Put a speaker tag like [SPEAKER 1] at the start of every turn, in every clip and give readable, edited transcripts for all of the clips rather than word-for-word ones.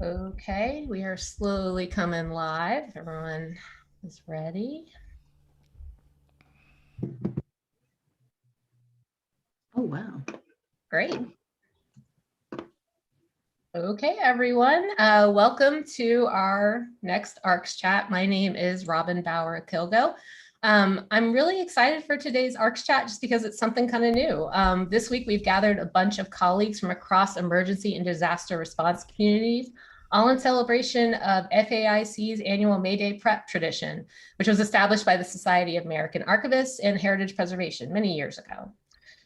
[SPEAKER 1] Okay, we are slowly coming live. Everyone is ready.
[SPEAKER 2] Oh, wow.
[SPEAKER 1] Great. Okay, everyone. Welcome to our next ARCS chat. My name is Robin Bauer-Kilgo. I'm really excited for today's ARCS chat just because it's something kind of new. This week, we've gathered a bunch of colleagues from across emergency and disaster response communities, all in celebration of FAIC's annual May Day Prep tradition, which was established by the Society of American Archivists and Heritage Preservation many years ago.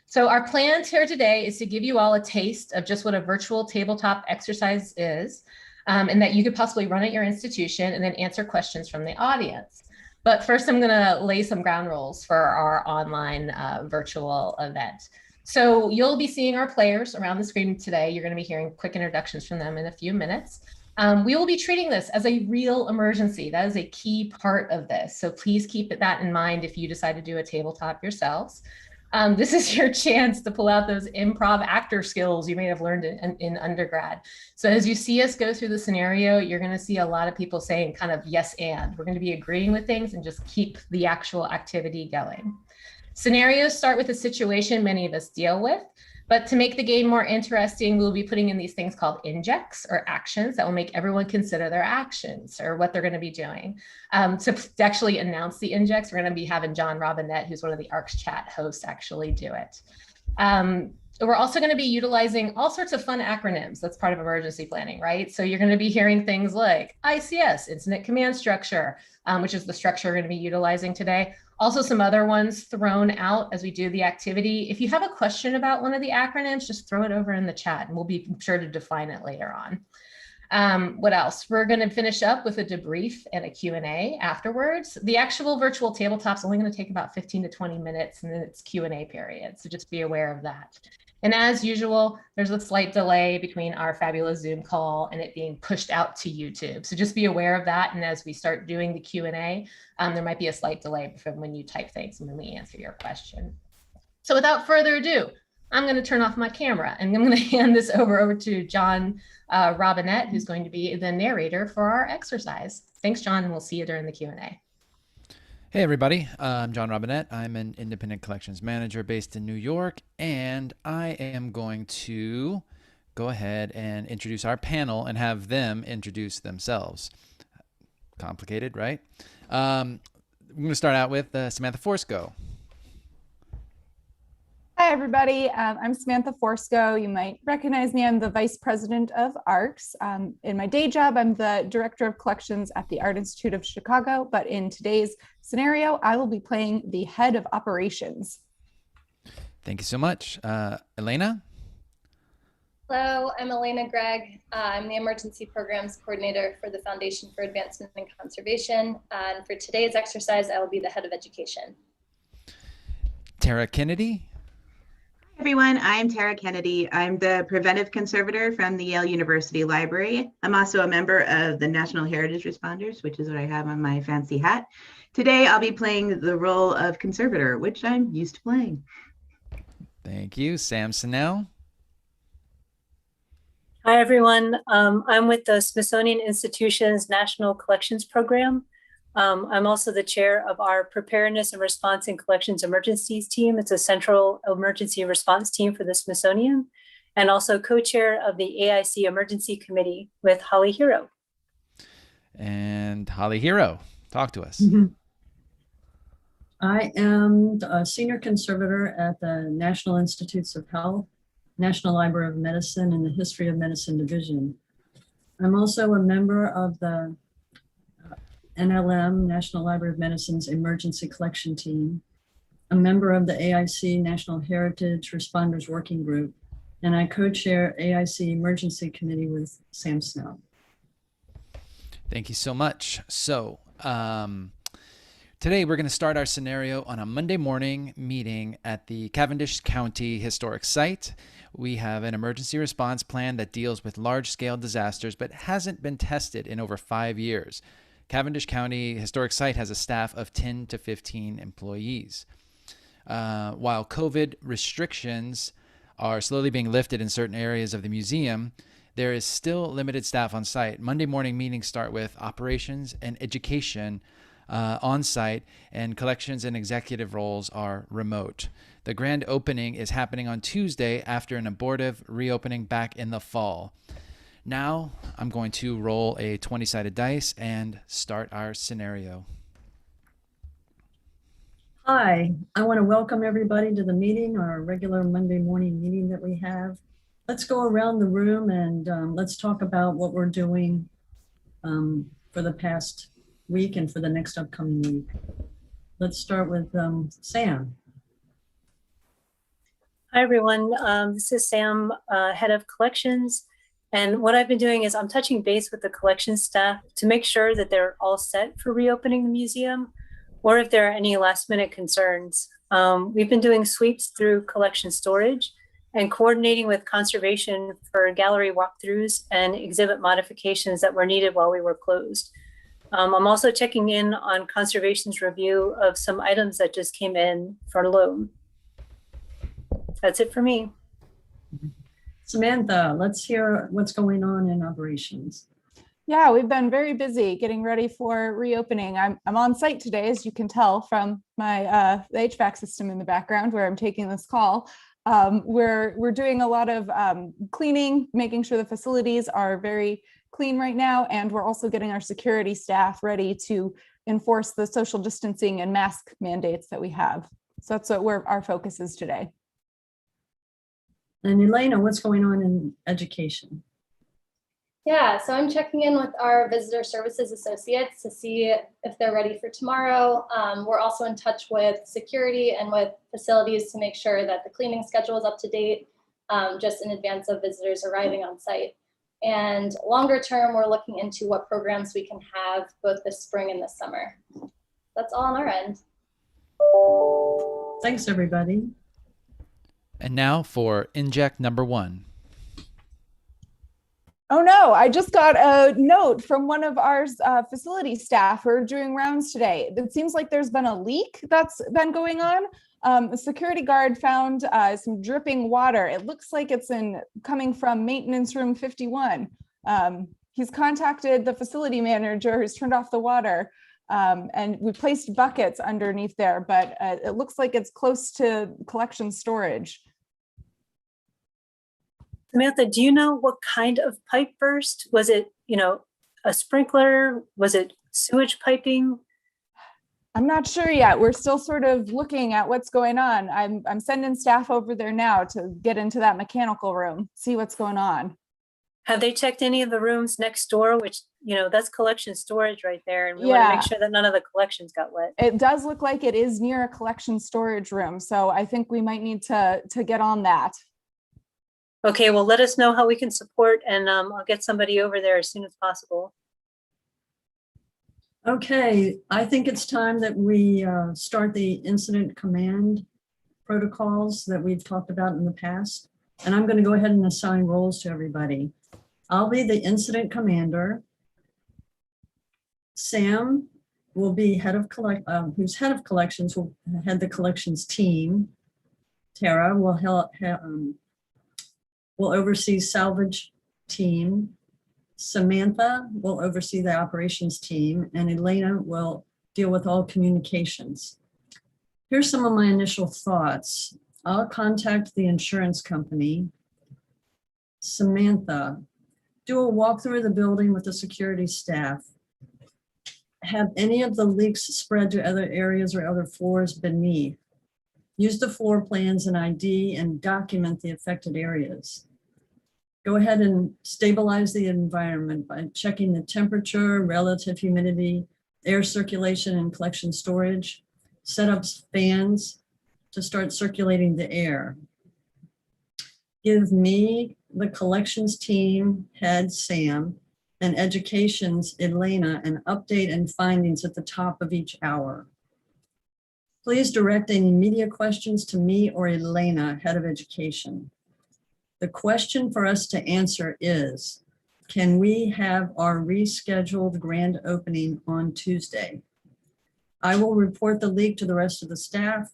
[SPEAKER 1] So our plan here today is to give you all a taste of just what a virtual tabletop exercise is, and that you could possibly run at your institution and then answer questions from the audience. But first, I'm going to lay some ground rules for our online virtual event. So you'll be seeing our players around the screen today. You're going to be hearing quick introductions from them in a few minutes. We will be treating this as a real emergency. That is a key part of this. So please keep that in mind if you decide to do a tabletop yourselves. This is your chance to pull out those improv actor skills you may have learned in undergrad. So as you see us go through the scenario, you're going to see a lot of people saying kind of yes and. We're going to be agreeing with things and just keep the actual activity going. Scenarios start with a situation many of us deal with. But to make the game more interesting, we'll be putting in these things called injects or actions that will make everyone consider their actions or what they're going to be doing. To actually announce the injects, we're going to be having John Robinette, who's one of the ARCS chat hosts, actually do it. We're also going to be utilizing all sorts of fun acronyms. That's part of emergency planning, right? So you're going to be hearing things like ICS, Incident Command Structure, which is the structure we're going to be utilizing today. Also some other ones thrown out as we do the activity. If you have a question about one of the acronyms, just throw it over in the chat and we'll be sure to define it later on. What else? We're going to finish up with a debrief and a Q&A afterwards. The actual virtual tabletop is only going to take about 15 to 20 minutes and then it's Q&A period. So just be aware of that. And as usual, there's a slight delay between our fabulous Zoom call and it being pushed out to YouTube. So just be aware of that. And as we start doing the Q&A, there might be a slight delay from when you type things and when we answer your question. So without further ado, I'm going to turn off my camera and I'm going to hand this over to John Robinette, who's going to be the narrator for our exercise. Thanks, John, and we'll see you during the Q&A.
[SPEAKER 3] Hey everybody, I'm John Robinette. I'm an independent collections manager based in New York, and I am going to go ahead and introduce our panel and have them introduce themselves. Complicated, right? I'm going to start out with Samantha Forsco.
[SPEAKER 4] Hi, everybody. I'm Samantha Forsco. You might recognize me. I'm the Vice President of ARCS. In my day job, I'm the Director of Collections at the Art Institute of Chicago. But in today's scenario, I will be playing the Head of Operations.
[SPEAKER 3] Thank you so much. Elena?
[SPEAKER 5] Hello, I'm Elena Gregg. I'm the Emergency Programs Coordinator for the Foundation for Advancement and Conservation. And for today's exercise, I will be the Head of Education.
[SPEAKER 3] Tara Kennedy?
[SPEAKER 2] Everyone, I'm Tara Kennedy. I'm the preventive conservator from the Yale University Library. I'm also a member of the National Heritage Responders, which is what I have on my fancy hat. Today, I'll be playing the role of conservator, which I'm used to playing.
[SPEAKER 3] Thank you. Sam Sennell?
[SPEAKER 6] Hi, everyone. I'm with the Smithsonian Institution's National Collections Program. I'm also the chair of our Preparedness and Response in Collections Emergencies team. It's a central emergency response team for the Smithsonian, and also co-chair of the AIC Emergency Committee with Holly Hero.
[SPEAKER 3] And Holly Hero, talk to us.
[SPEAKER 7] I am a senior conservator at the National Institutes of Health, National Library of Medicine, and the History of Medicine Division. I'm also a member of the NLM, National Library of Medicine's Emergency Collection Team, a member of the AIC National Heritage Responders Working Group, and I co-chair AIC Emergency Committee with Sam Snow.
[SPEAKER 3] Thank you so much. So today we're going to start our scenario on a Monday morning meeting at the Cavendish County Historic Site. We have an emergency response plan that deals with large-scale disasters but hasn't been tested in over 5 years. Cavendish County Historic Site has a staff of 10 to 15 employees. While COVID restrictions are slowly being lifted in certain areas of the museum, there is still limited staff on site. Monday morning meetings start with operations and education on site, and collections and executive roles are remote. The grand opening is happening on Tuesday after an abortive reopening back in the fall. Now I'm going to roll a 20-sided dice and start our scenario.
[SPEAKER 7] Hi, I want to welcome everybody to the meeting, our regular Monday morning meeting that we have. Let's go around the room and let's talk about what we're doing for the past week and for the next upcoming week. Let's start with Sam.
[SPEAKER 6] Hi, everyone. This is Sam, head of collections. And what I've been doing is I'm touching base with the collections staff to make sure that they're all set for reopening the museum, or if there are any last minute concerns. We've been doing sweeps through collection storage and coordinating with conservation for gallery walkthroughs and exhibit modifications that were needed while we were closed. I'm also checking in on conservation's review of some items that just came in for loan. That's it for me.
[SPEAKER 7] Samantha, let's hear what's going on in operations.
[SPEAKER 4] Yeah, we've been very busy getting ready for reopening. I'm on site today, as you can tell from my the HVAC system in the background where I'm taking this call. We're doing a lot of cleaning, making sure the facilities are very clean right now, and we're also getting our security staff ready to enforce the social distancing and mask mandates that we have. So that's what our focus is today.
[SPEAKER 7] And Elena, what's going on in education?
[SPEAKER 5] Yeah, so I'm checking in with our visitor services associates to see if they're ready for tomorrow. We're also in touch with security and with facilities to make sure that the cleaning schedule is up to date, just in advance of visitors arriving on site. And longer term, we're looking into what programs we can have both this spring and this summer. That's all on our end.
[SPEAKER 7] Thanks, everybody.
[SPEAKER 3] And now for inject number 1.
[SPEAKER 4] Oh no, I just got a note from one of our facility staff who are doing rounds today. It seems like there's been a leak that's been going on. A security guard found some dripping water. It looks like it's coming from maintenance room 51. He's contacted the facility manager who's turned off the water, and we placed buckets underneath there, but it looks like it's close to collection storage.
[SPEAKER 6] Samantha, do you know what kind of pipe burst? Was it, a sprinkler? Was it sewage piping?
[SPEAKER 4] I'm not sure yet. We're still sort of looking at what's going on. I'm sending staff over there now to get into that mechanical room, see what's going on.
[SPEAKER 6] Have they checked any of the rooms next door, which, that's collection storage right there. And we want to make sure that none of the collections got wet.
[SPEAKER 4] It does look like it is near a collection storage room. So I think we might need to get on that.
[SPEAKER 6] Okay, well, let us know how we can support, and I'll get somebody over there as soon as possible.
[SPEAKER 7] Okay, I think it's time that we start the incident command protocols that we've talked about in the past. And I'm going to go ahead and assign roles to everybody. I'll be the incident commander. Sam will be who's head of collections, will head the collections team. Tara will oversee salvage team. Samantha will oversee the operations team, and Elena will deal with all communications. Here's some of my initial thoughts. I'll contact the insurance company. Samantha, do a walkthrough of the building with the security staff. Have any of the leaks spread to other areas or other floors beneath? Use the floor plans and ID and document the affected areas. Go ahead and stabilize the environment by checking the temperature, relative humidity, air circulation, and collection storage. Set up fans to start circulating the air. Give me, the collections team head, Sam, and education's Elena, an update and findings at the top of each hour. Please direct any media questions to me or Elena, head of education. The question for us to answer is, can we have our rescheduled grand opening on Tuesday? I will report the leak to the rest of the staff,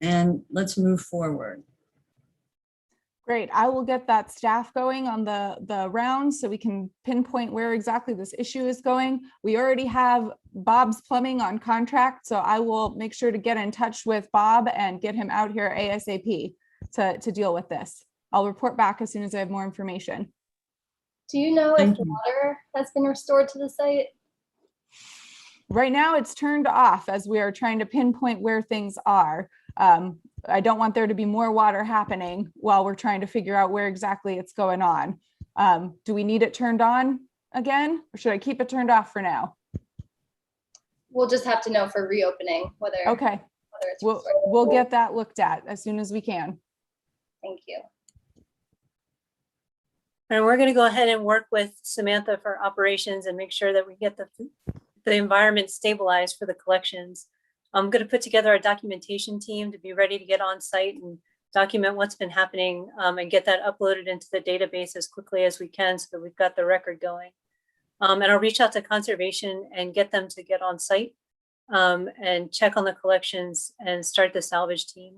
[SPEAKER 7] and let's move forward.
[SPEAKER 4] Great. I will get that staff going on the rounds so we can pinpoint where exactly this issue is going. We already have Bob's Plumbing on contract, so I will make sure to get in touch with Bob and get him out here ASAP to deal with this. I'll report back as soon as I have more information.
[SPEAKER 5] Do you know if
[SPEAKER 7] Thank you.
[SPEAKER 5] water has been restored to the site?
[SPEAKER 4] Right now it's turned off as we are trying to pinpoint where things are. I don't want there to be more water happening while we're trying to figure out where exactly it's going on. Do we need it turned on again, or should I keep it turned off for now?
[SPEAKER 5] We'll just have to know for reopening whether,
[SPEAKER 4] Okay,
[SPEAKER 5] whether it's restored.
[SPEAKER 4] we'll get that looked at as soon as we can.
[SPEAKER 5] Thank you.
[SPEAKER 6] And we're going to go ahead and work with Samantha for operations and make sure that we get the environment stabilized for the collections. I'm going to put together a documentation team to be ready to get on site and document what's been happening and get that uploaded into the database as quickly as we can so that we've got the record going. And I'll reach out to conservation and get them to get on site and check on the collections and start the salvage team.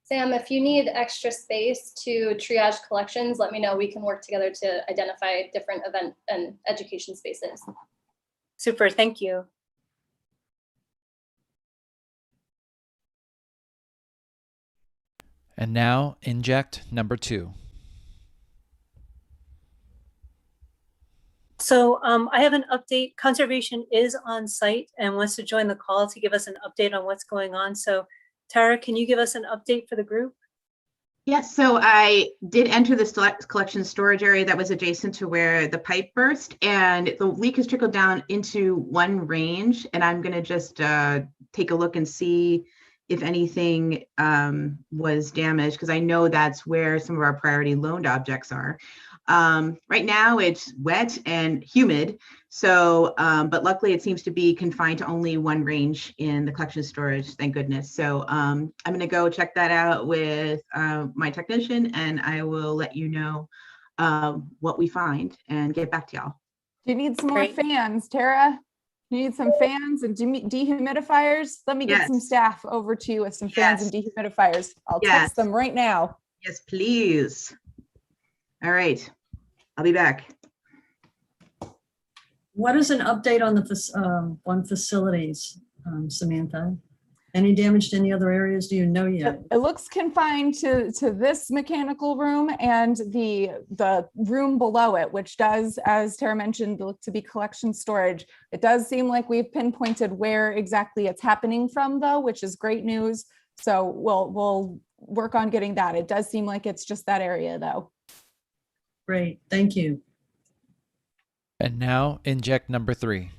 [SPEAKER 5] Sam, if you need extra space to triage collections, let me know. We can work together to identify different event and education spaces.
[SPEAKER 6] Super, thank you.
[SPEAKER 3] And now inject number 2.
[SPEAKER 6] So I have an update. Conservation is on site and wants to join the call to give us an update on what's going on. So Tara, can you give us an update for the group?
[SPEAKER 2] Yes, so I did enter the collection storage area that was adjacent to where the pipe burst, and the leak has trickled down into one range, and I'm going to just take a look and see if anything was damaged, because I know that's where some of our priority loaned objects are. Right now it's wet and humid, so but luckily it seems to be confined to only one range in the collection storage, thank goodness. So I'm going to go check that out with my technician, and I will let you know what we find and get back to y'all.
[SPEAKER 4] Do you need some more
[SPEAKER 6] Great.
[SPEAKER 4] fans, Tara? You need some fans and dehumidifiers? Let me get
[SPEAKER 2] Yes.
[SPEAKER 4] some staff over to you with some fans and dehumidifiers. I'll
[SPEAKER 2] Yes.
[SPEAKER 4] text them right now.
[SPEAKER 2] Yes, please. All right, I'll be back.
[SPEAKER 7] What is an update on the facilities, Samantha? Any damage to any other areas? Do you know yet?
[SPEAKER 4] It looks confined to this mechanical room and the room below it, which does, as Tara mentioned, look to be collection storage. It does seem like we've pinpointed where exactly it's happening from, though, which is great news. So we'll work on getting that. It does seem like it's just that area, though.
[SPEAKER 7] Great, thank you.
[SPEAKER 3] And now inject number 3.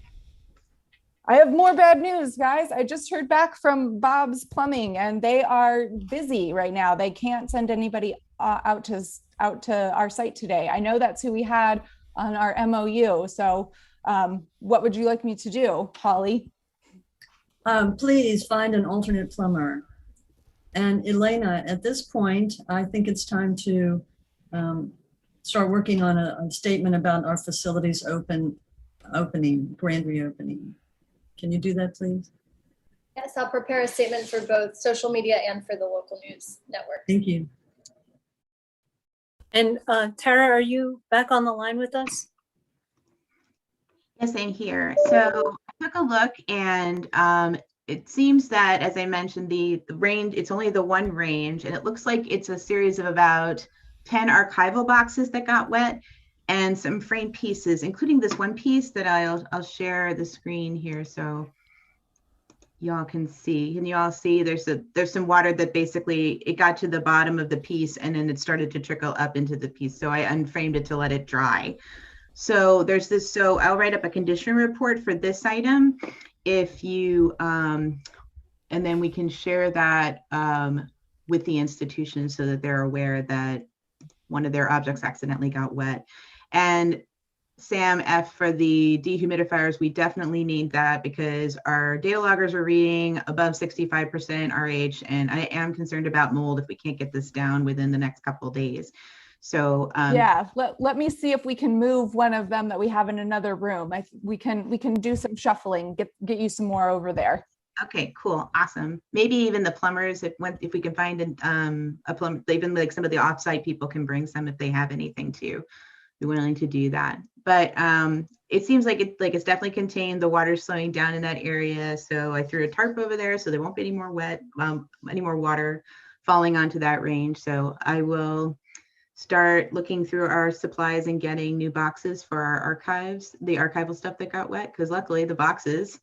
[SPEAKER 4] I have more bad news, guys. I just heard back from Bob's Plumbing, and they are busy right now. They can't send anybody out to our site today. I know that's who we had on our MOU. So what would you like me to do, Holly?
[SPEAKER 7] Please find an alternate plumber. And Elena, at this point, I think it's time to start working on a statement about our facilities grand reopening. Can you do that, please?
[SPEAKER 5] Yes, I'll prepare a statement for both social media and for the local news network.
[SPEAKER 7] Thank you.
[SPEAKER 6] And Tara, are you back on the line with us?
[SPEAKER 2] Yes, I'm here. So I took a look, and it seems that, as I mentioned, the range, it's only the one range, and it looks like it's a series of about 10 archival boxes that got wet and some frame pieces, including this one piece that I'll share the screen here so y'all can see. Can you all see? There's some water that basically it got to the bottom of the piece, and then it started to trickle up into the piece. So I unframed it to let it dry. So there's this. So I'll write up a condition report for this item, if you, and then we can share that with the institution so that they're aware that one of their objects accidentally got wet. And Sam, F, for the dehumidifiers, we definitely need that because our data loggers are reading above 65% RH, and I am concerned about mold if we can't get this down within the next couple of days. So
[SPEAKER 4] yeah, let me see if we can move one of them that we have in another room. We can do some shuffling, get you some more over there.
[SPEAKER 2] Okay, cool, awesome. Maybe even the plumbers, if we can find a plumber, even like some of the offsite people can bring some if they have anything too. Be willing to do that. But it seems like it's definitely contained. The water's slowing down in that area, so I threw a tarp over there so there won't be any more any more water falling onto that range. So I will start looking through our supplies and getting new boxes for our archives, the archival stuff that got wet, because luckily the boxes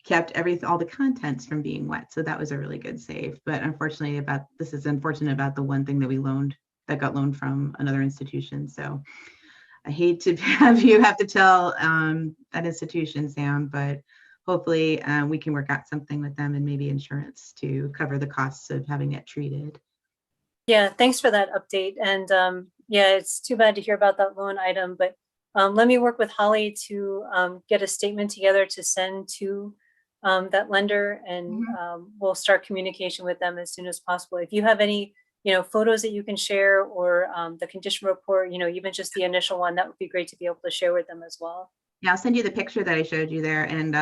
[SPEAKER 2] kept all the contents from being wet. So that was a really good save. But unfortunately this is unfortunate about the one thing that got loaned from another institution. So I hate to have to tell that institution, Sam, but hopefully we can work out something with them and maybe insurance to cover the costs of having it treated.
[SPEAKER 6] Yeah, thanks for that update. And yeah, it's too bad to hear about that loan item, but let me work with Holly to get a statement together to send to that lender, and we'll start communication with them as soon as possible. If you have any photos that you can share, or the condition report, even just the initial one, that would be great to be able to share with them as well.
[SPEAKER 2] Yeah, I'll send you the picture that I showed you there. And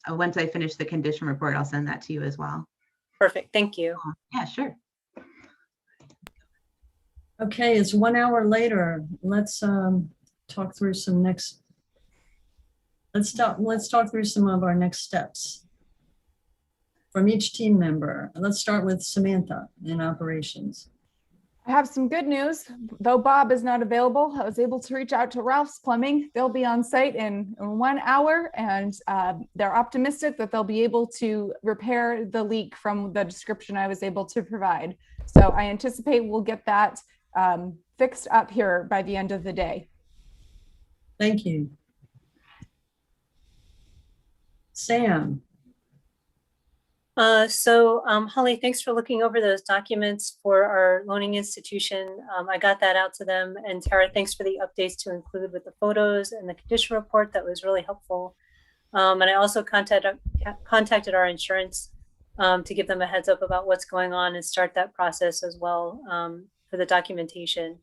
[SPEAKER 2] once I finish the condition report, I'll send that to you as well.
[SPEAKER 6] Perfect, thank you.
[SPEAKER 2] Yeah, sure.
[SPEAKER 7] Okay, it's 1 hour later. Let's talk through some let's talk through some of our next steps from each team member. Let's start with Samantha in operations.
[SPEAKER 4] I have some good news. Though Bob is not available, I was able to reach out to Ralph's Plumbing. They'll be on site in 1 hour, and they're optimistic that they'll be able to repair the leak from the description I was able to provide. So I anticipate we'll get that fixed up here by the end of the day.
[SPEAKER 7] Thank you. Sam.
[SPEAKER 6] Holly, thanks for looking over those documents for our loaning institution. I got that out to them. And Tara, thanks for the updates to include with the photos and the condition report. That was really helpful. And I also contacted our insurance to give them a heads up about what's going on and start that process as well for the documentation.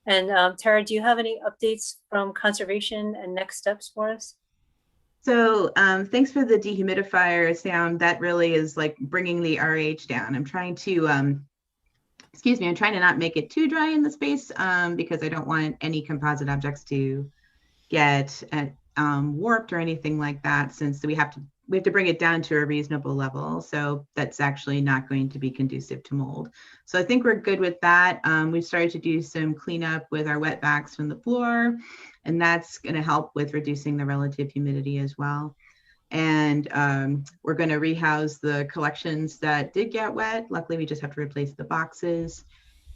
[SPEAKER 6] And Tara, do you have any updates from conservation and next steps for us?
[SPEAKER 2] So thanks for the dehumidifier, Sam. That really is like bringing the RH down. I'm trying to, I'm trying to not make it too dry in the space because I don't want any composite objects to get warped or anything like that, since we have to bring it down to a reasonable level. So that's actually not going to be conducive to mold. So I think we're good with that. We've started to do some cleanup with our wet backs from the floor, and that's going to help with reducing the relative humidity as well. And we're going to rehouse the collections that did get wet. Luckily, we just have to replace the boxes.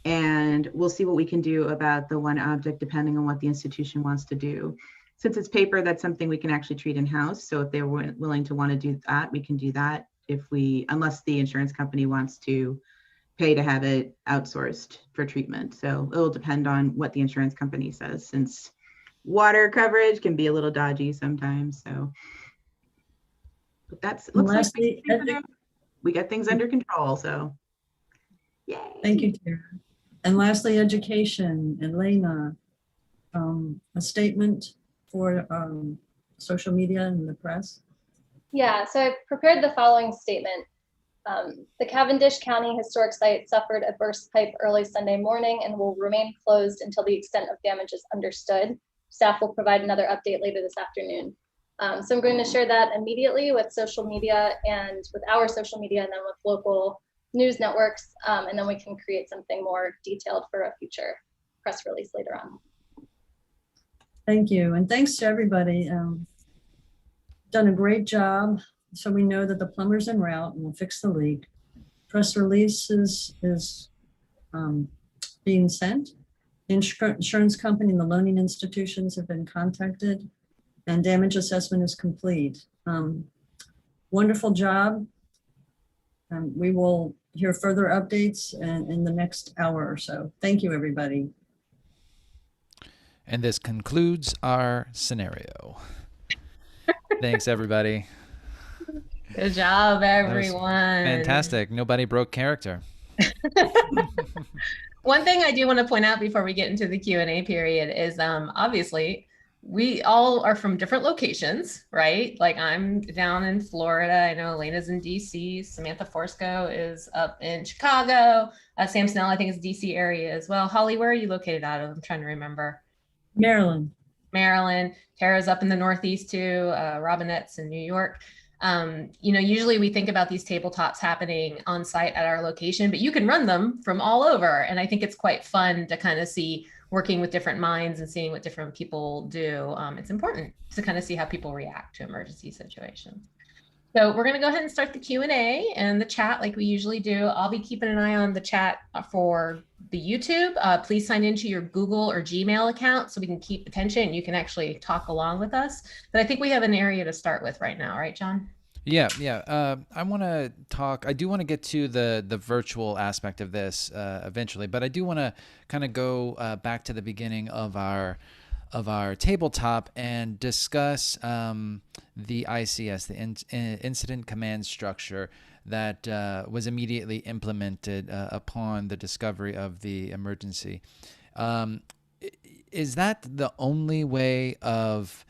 [SPEAKER 2] And we'll see what we can do about the one object, depending on what the institution wants to do. Since it's paper, that's something we can actually treat in-house. So if they're willing to want to do that, we can do that unless the insurance company wants to pay to have it outsourced for treatment. So it'll depend on what the insurance company says, since water coverage can be a little dodgy sometimes. So, but looks like we got things under control. So, yay.
[SPEAKER 7] Thank you, Tara. And lastly, education. Elena, a statement for social media and the press?
[SPEAKER 5] Yeah, so I prepared the following statement. The Cavendish County Historic Site suffered a burst pipe early Sunday morning and will remain closed until the extent of damage is understood. Staff will provide another update later this afternoon. So I'm going to share that immediately with social media and with our social media, and then with local news networks, and then we can create something more detailed for a future press release later on.
[SPEAKER 7] Thank you, and thanks to everybody. Done a great job. So we know that the plumber's en route and we'll fix the leak. Press release is being sent. The insurance company and the loaning institutions have been contacted, and damage assessment is complete. Wonderful job. We will hear further updates in the next hour or so. Thank you, everybody.
[SPEAKER 3] And this concludes our scenario. Thanks, everybody.
[SPEAKER 1] Good job, everyone.
[SPEAKER 3] Fantastic. Nobody broke character.
[SPEAKER 1] One thing I do want to point out before we get into the Q&A period is obviously we all are from different locations, right? Like I'm down in Florida. I know Elena's in DC. Samantha Forsco is up in Chicago. Sam Snell, I think, is DC area as well. Holly, where are you located out of? I'm trying to remember.
[SPEAKER 7] Maryland.
[SPEAKER 1] Maryland. Tara's up in the Northeast too. Robinette's in New York. Usually we think about these tabletops happening on site at our location, but you can run them from all over. And I think it's quite fun to kind of see working with different minds and seeing what different people do. It's important to kind of see how people react to emergency situations. So we're going to go ahead and start the Q&A and the chat like we usually do. I'll be keeping an eye on the chat for the YouTube. Please sign into your Google or Gmail account so we can keep attention. You can actually talk along with us. But I think we have an area to start with right now, right, John?
[SPEAKER 3] Yeah. I want to talk. I do want to get to the virtual aspect of this eventually, but I do want to kind of go back to the beginning of our tabletop and discuss the ICS, the Incident Command Structure that was immediately implemented upon the discovery of the emergency. Is that the only way of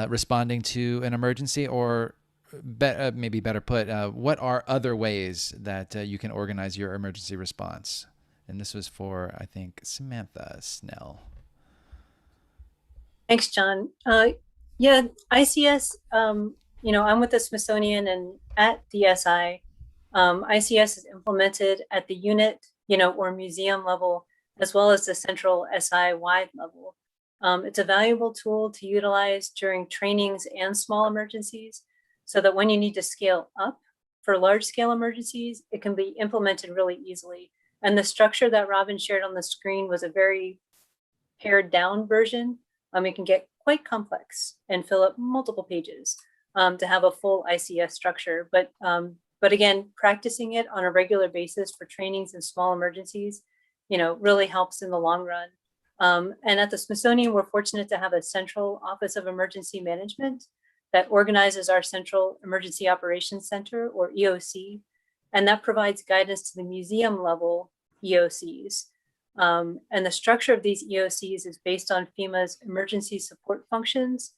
[SPEAKER 3] responding to an emergency, or maybe better put, what are other ways that you can organize your emergency response? And this was for, I think, Samantha Snell.
[SPEAKER 6] Thanks, John. Yeah, ICS, I'm with the Smithsonian and at DSI. ICS is implemented at the unit, or museum level, as well as the central SI-wide level. It's a valuable tool to utilize during trainings and small emergencies, so that when you need to scale up for large-scale emergencies, it can be implemented really easily. And the structure that Robin shared on the screen was a very pared down version. It can get quite complex and fill up multiple pages to have a full ICS structure. But again, practicing it on a regular basis for trainings and small emergencies, really helps in the long run. And at the Smithsonian, we're fortunate to have a Central Office of Emergency Management that organizes our Central Emergency Operations Center, or EOC, and that provides guidance to the museum level EOCs. And the structure of these EOCs is based on FEMA's emergency support functions.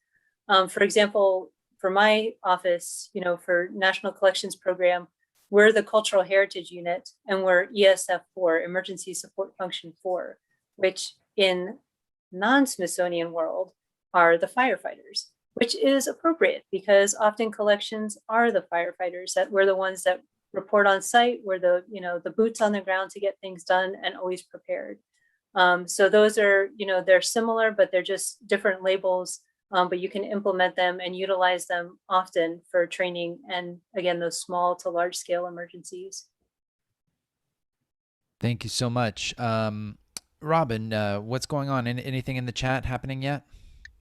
[SPEAKER 6] For example, for my office, for National Collections Program, we're the Cultural Heritage Unit, and we're ESF4, Emergency Support Function 4, which in non-Smithsonian world are the firefighters, which is appropriate because often collections are the firefighters, that we're the ones that report on site, we're the boots on the ground to get things done and always prepared. So those are, they're similar, but they're just different labels, but you can implement them and utilize them often for training and, again, those small to large scale emergencies.
[SPEAKER 3] Thank you so much. Robin, what's going on? Anything in the chat happening yet?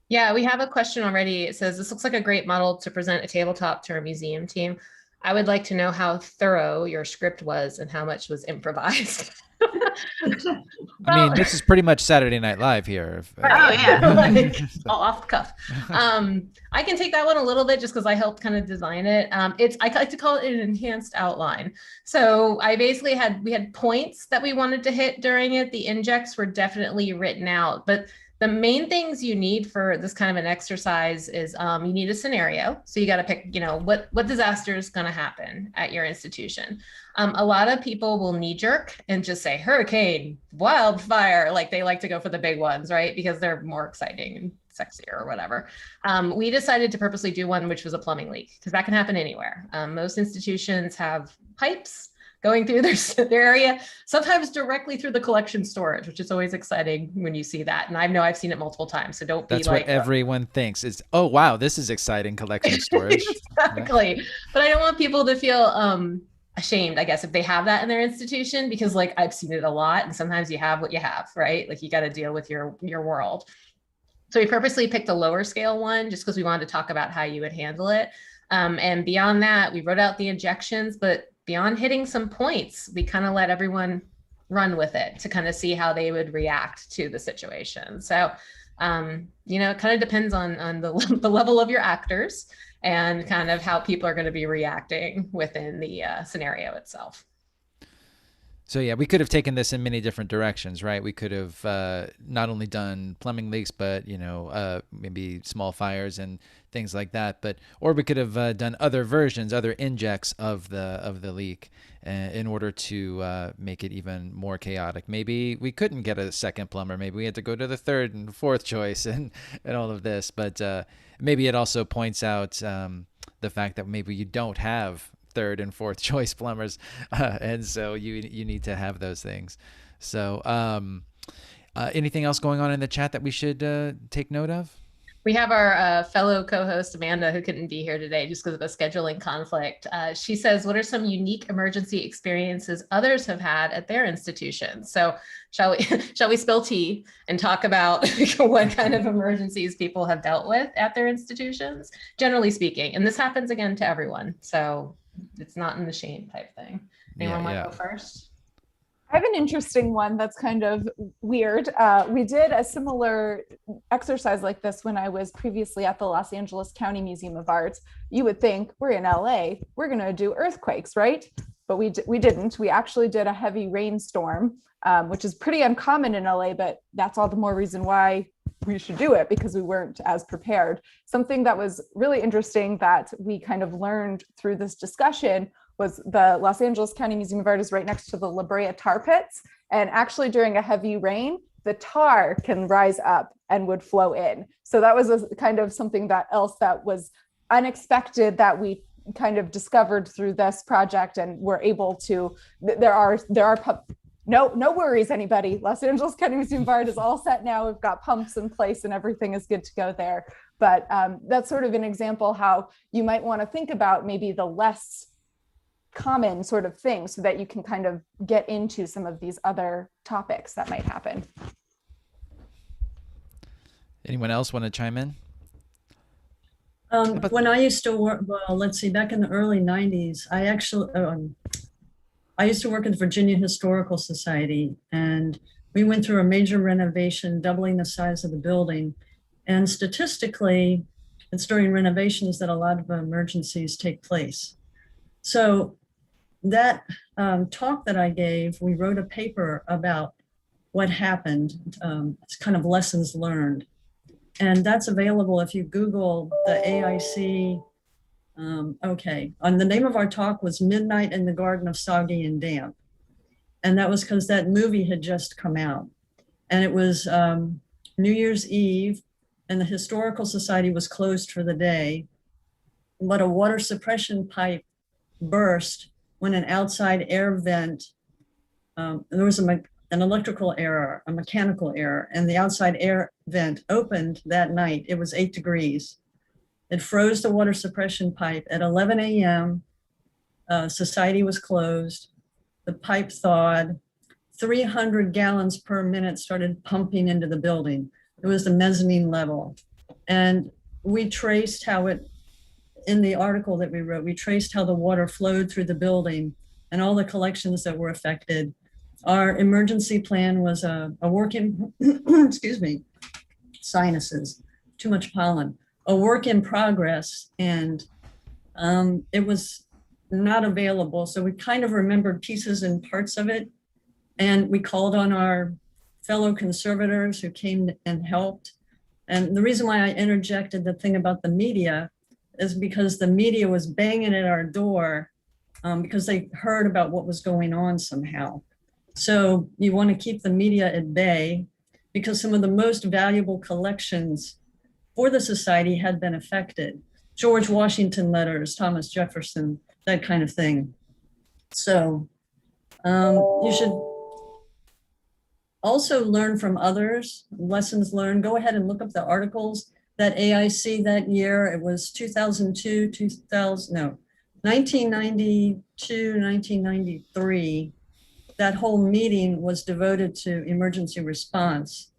[SPEAKER 1] Yeah, we have a question already. It says, this looks like a great model to present a tabletop to our museum team. I would like to know how thorough your script was and how much was improvised.
[SPEAKER 3] I mean, this is pretty much Saturday Night Live here.
[SPEAKER 2] Oh, yeah.
[SPEAKER 1] Like, all off the cuff. I can take that one a little bit just because I helped kind of design it. I like to call it an enhanced outline. So I basically we had points that we wanted to hit during it. The injects were definitely written out, but the main things you need for this kind of an exercise is you need a scenario. So you got to pick, what disaster is going to happen at your institution. A lot of people will knee jerk and just say hurricane, wildfire, like they like to go for the big ones, right? Because they're more exciting and sexier or whatever. We decided to purposely do one which was a plumbing leak because that can happen anywhere. Most institutions have pipes going through their area, sometimes directly through the collection storage, which is always exciting when you see that. And I know I've seen it multiple times, so don't be like—
[SPEAKER 3] That's what everyone thinks is, oh, wow, this is exciting collection storage.
[SPEAKER 1] Exactly. But I don't want people to feel ashamed, I guess, if they have that in their institution, because like I've seen it a lot, and sometimes you have what you have, right? Like you got to deal with your world. So we purposely picked a lower scale one just because we wanted to talk about how you would handle it. And beyond that, we wrote out the injections, but beyond hitting some points, we kind of let everyone run with it to kind of see how they would react to the situation. So, it kind of depends on the level of your actors and kind of how people are going to be reacting within the scenario itself.
[SPEAKER 3] So yeah, we could have taken this in many different directions, right? We could have not only done plumbing leaks, but maybe small fires and things like that. Or we could have done other versions, other injects of the leak, in order to make it even more chaotic. Maybe we couldn't get a second plumber. Maybe we had to go to the third and fourth choice and all of this. But maybe it also points out the fact that maybe you don't have third and fourth choice plumbers, and so you need to have those things. So anything else going on in the chat that we should take note of?
[SPEAKER 1] We have our fellow co-host Amanda, who couldn't be here today just because of a scheduling conflict. She says, what are some unique emergency experiences others have had at their institutions? So shall we spill tea and talk about what kind of emergencies people have dealt with at their institutions, generally speaking? And this happens again to everyone, so it's not in the shame type thing. Anyone want to go first?
[SPEAKER 4] I have an interesting one that's kind of weird. We did a similar exercise like this when I was previously at the Los Angeles County Museum of Art. You would think, we're in LA, we're going to do earthquakes, right? But we didn't. We actually did a heavy rainstorm, which is pretty uncommon in LA, but that's all the more reason why we should do it, because we weren't as prepared. Something that was really interesting that we kind of learned through this discussion was the Los Angeles County Museum of Art is right next to the La Brea tar pits. And actually during a heavy rain, the tar can rise up and would flow in. So that was a kind of something that was unexpected that we kind of discovered through this project, and we're able to, no worries, anybody. Los Angeles County Museum of Art is all set now. We've got pumps in place and everything is good to go there. But that's sort of an example how you might want to think about maybe the less common sort of things so that you can kind of get into some of these other topics that might happen.
[SPEAKER 3] Anyone else want to chime in?
[SPEAKER 7] When I used to work, well, let's see, back in the early 90s, I used to work at the Virginia Historical Society, and we went through a major renovation, doubling the size of the building. And statistically, it's during renovations that a lot of emergencies take place. So that talk that I gave, we wrote a paper about what happened. It's kind of lessons learned. And that's available if you Google the AIC. And the name of our talk was Midnight in the Garden of Soggy and Damp. And that was because that movie had just come out. And it was New Year's Eve, and the Historical Society was closed for the day. But a water suppression pipe burst when an outside air vent, there was an electrical error, a mechanical error, and the outside air vent opened that night. It was 8 degrees. It froze the water suppression pipe at 11 a.m. Society was closed. The pipe thawed. 300 gallons per minute started pumping into the building. It was the mezzanine level. And we traced how it, in the article that we wrote, we traced how the water flowed through the building and all the collections that were affected. Our emergency plan was a work in, excuse me, sinuses, too much pollen, a work in progress, and it was not available. So we kind of remembered pieces and parts of it. And we called on our fellow conservators who came and helped. And the reason why I interjected the thing about the media is because the media was banging at our door because they heard about what was going on somehow. So you want to keep the media at bay because some of the most valuable collections for the society had been affected. George Washington letters, Thomas Jefferson, that kind of thing. So you should also learn from others, lessons learned. Go ahead and look up the articles that AIC that year. It was 1992, 1993. That whole meeting was devoted to emergency response.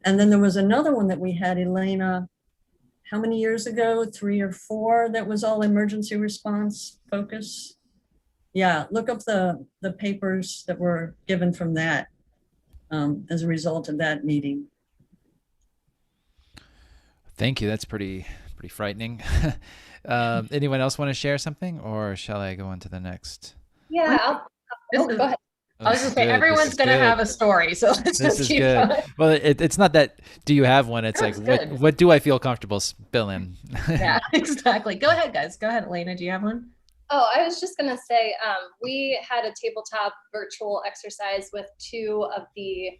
[SPEAKER 7] And then there was another one that we had, Elena, how many years ago? 3 or 4, that was all emergency response focus. Yeah, look up the papers that were given from that as a result of that meeting.
[SPEAKER 3] Thank you. That's pretty frightening. Anyone else want to share something, or shall I go on to the next?
[SPEAKER 5] Yeah, go ahead.
[SPEAKER 1] I was just saying,
[SPEAKER 3] Good. This
[SPEAKER 1] everyone's
[SPEAKER 3] is
[SPEAKER 1] going to
[SPEAKER 3] good.
[SPEAKER 1] have a story, so let's
[SPEAKER 3] This
[SPEAKER 1] just
[SPEAKER 3] is
[SPEAKER 1] keep
[SPEAKER 3] good.
[SPEAKER 1] going.
[SPEAKER 3] Well, it's not that do you have one? It's like
[SPEAKER 1] That's good.
[SPEAKER 3] what do I feel comfortable spilling?
[SPEAKER 1] Yeah, exactly. Go ahead, guys. Go ahead, Elena. Do you have one?
[SPEAKER 5] Oh, I was just gonna say, we had a tabletop virtual exercise with the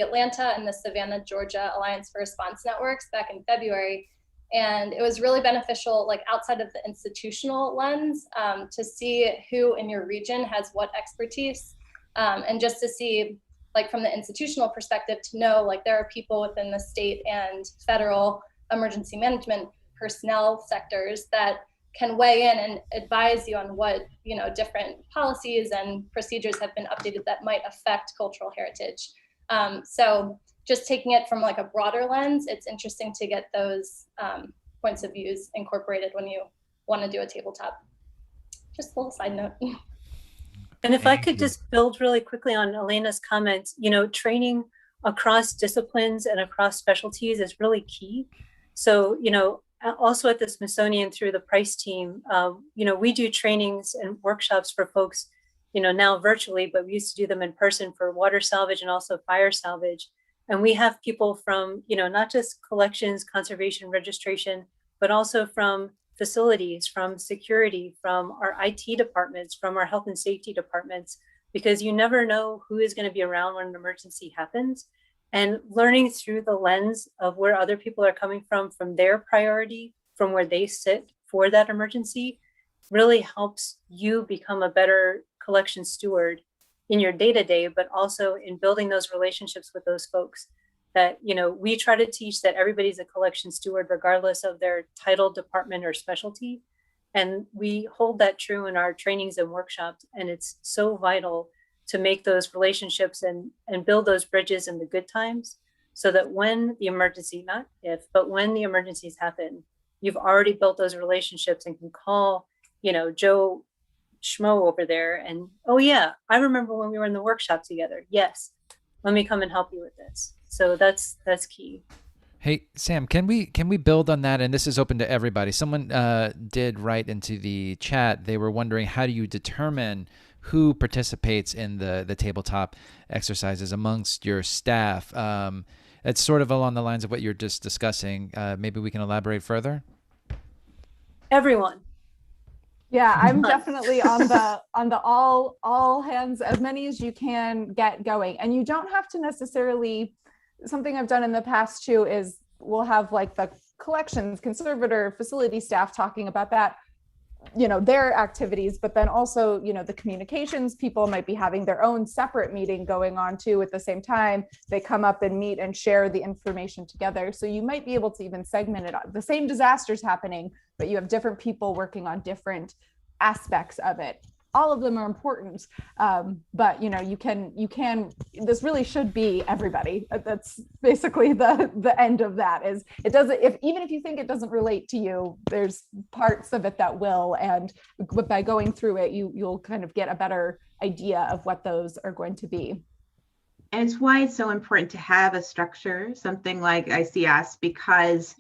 [SPEAKER 5] Atlanta and the Savannah, Georgia Alliance for Response Networks back in February. And it was really beneficial, like outside of the institutional lens, to see who in your region has what expertise, and just to see, like from the institutional perspective, to know like there are people within the state and federal emergency management personnel sectors that can weigh in and advise you on what, you know, different policies and procedures have been updated that might affect cultural heritage. So just taking it from like a broader lens, it's interesting to get those points of views incorporated when you want to do a tabletop. Just a little side note.
[SPEAKER 6] And if I could just build really quickly on Elena's comments, you know, training across disciplines and across specialties is really key. So, you know, also at the Smithsonian through the Price team, you know, we do trainings and workshops for folks, you know, now virtually, but we used to do them in person for water salvage and also fire salvage. And we have people from, you know, not just collections, conservation, registration, but also from facilities, from security, from our IT departments, from our health and safety departments, because you never know who is going to be around when an emergency happens. And learning through the lens of where other people are coming from their priority, from where they sit for that emergency, really helps you become a better collection steward in your day-to-day, but also in building those relationships with those folks that, you know, we try to teach that everybody's a collection steward, regardless of their title, department, or specialty. And we hold that true in our trainings and workshops. And it's so vital to make those relationships and build those bridges in the good times, so that when the emergency, not if, but when the emergencies happen, you've already built those relationships and can call, you know, Joe Schmo over there and, oh yeah, I remember when we were in the workshop together. Yes, let me come and help you with this. So that's key.
[SPEAKER 3] Hey, Sam, can we build on that? And this is open to everybody. Someone did write into the chat. They were wondering, how do you determine who participates in the tabletop exercises amongst your staff? It's sort of along the lines of what you're just discussing. Maybe we can elaborate further.
[SPEAKER 6] Everyone.
[SPEAKER 4] Yeah, I'm definitely on the all hands, as many as you can get going. And you don't have to necessarily, something I've done in the past too is we'll have like the collections, conservator, facility staff talking about that, you know, their activities, but then also, you know, the communications people might be having their own separate meeting going on too at the same time. They come up and meet and share the information together. So you might be able to even segment it. The same disaster's happening, but you have different people working on different aspects of it. All of them are important, but you know, you can. This really should be everybody. That's basically the end of that. Is it doesn't? Even if you think it doesn't relate to you, there's parts of it that will, and by going through it, you'll kind of get a better idea of what those are going to be.
[SPEAKER 2] And it's why it's so important to have a structure, something like ICS, because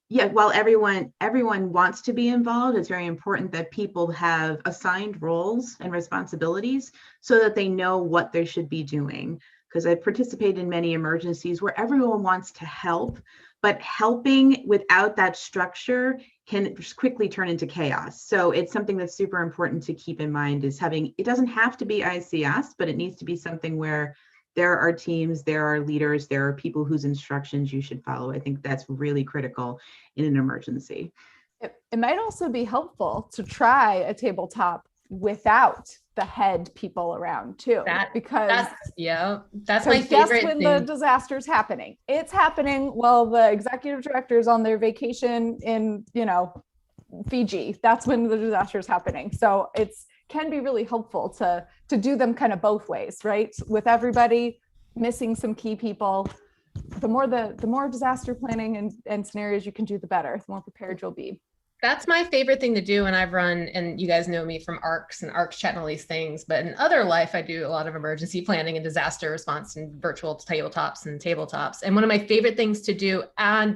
[SPEAKER 2] yeah, while everyone wants to be involved, it's very important that people have assigned roles and responsibilities so that they know what they should be doing. Because I've participated in many emergencies where everyone wants to help, but helping without that structure can just quickly turn into chaos. So it's something that's super important to keep in mind, is having, it doesn't have to be ICS, but it needs to be something where there are teams, there are leaders, there are people whose instructions you should follow. I think that's really critical in an emergency.
[SPEAKER 4] It might also be helpful to try a tabletop without the head people around too, that's my favorite when thing. The disaster's happening. It's happening while the executive director is on their vacation in, you know, Fiji. That's when the disaster is happening. So it's can be really helpful to do them kind of both ways, right? With everybody missing some key people, the more disaster planning and scenarios you can do, the better, the more prepared you'll be.
[SPEAKER 1] That's my favorite thing to do. And I've run, and you guys know me from ARCs and ARCs chat and all these things, but in other life, I do a lot of emergency planning and disaster response and virtual tabletops. And one of my favorite things to do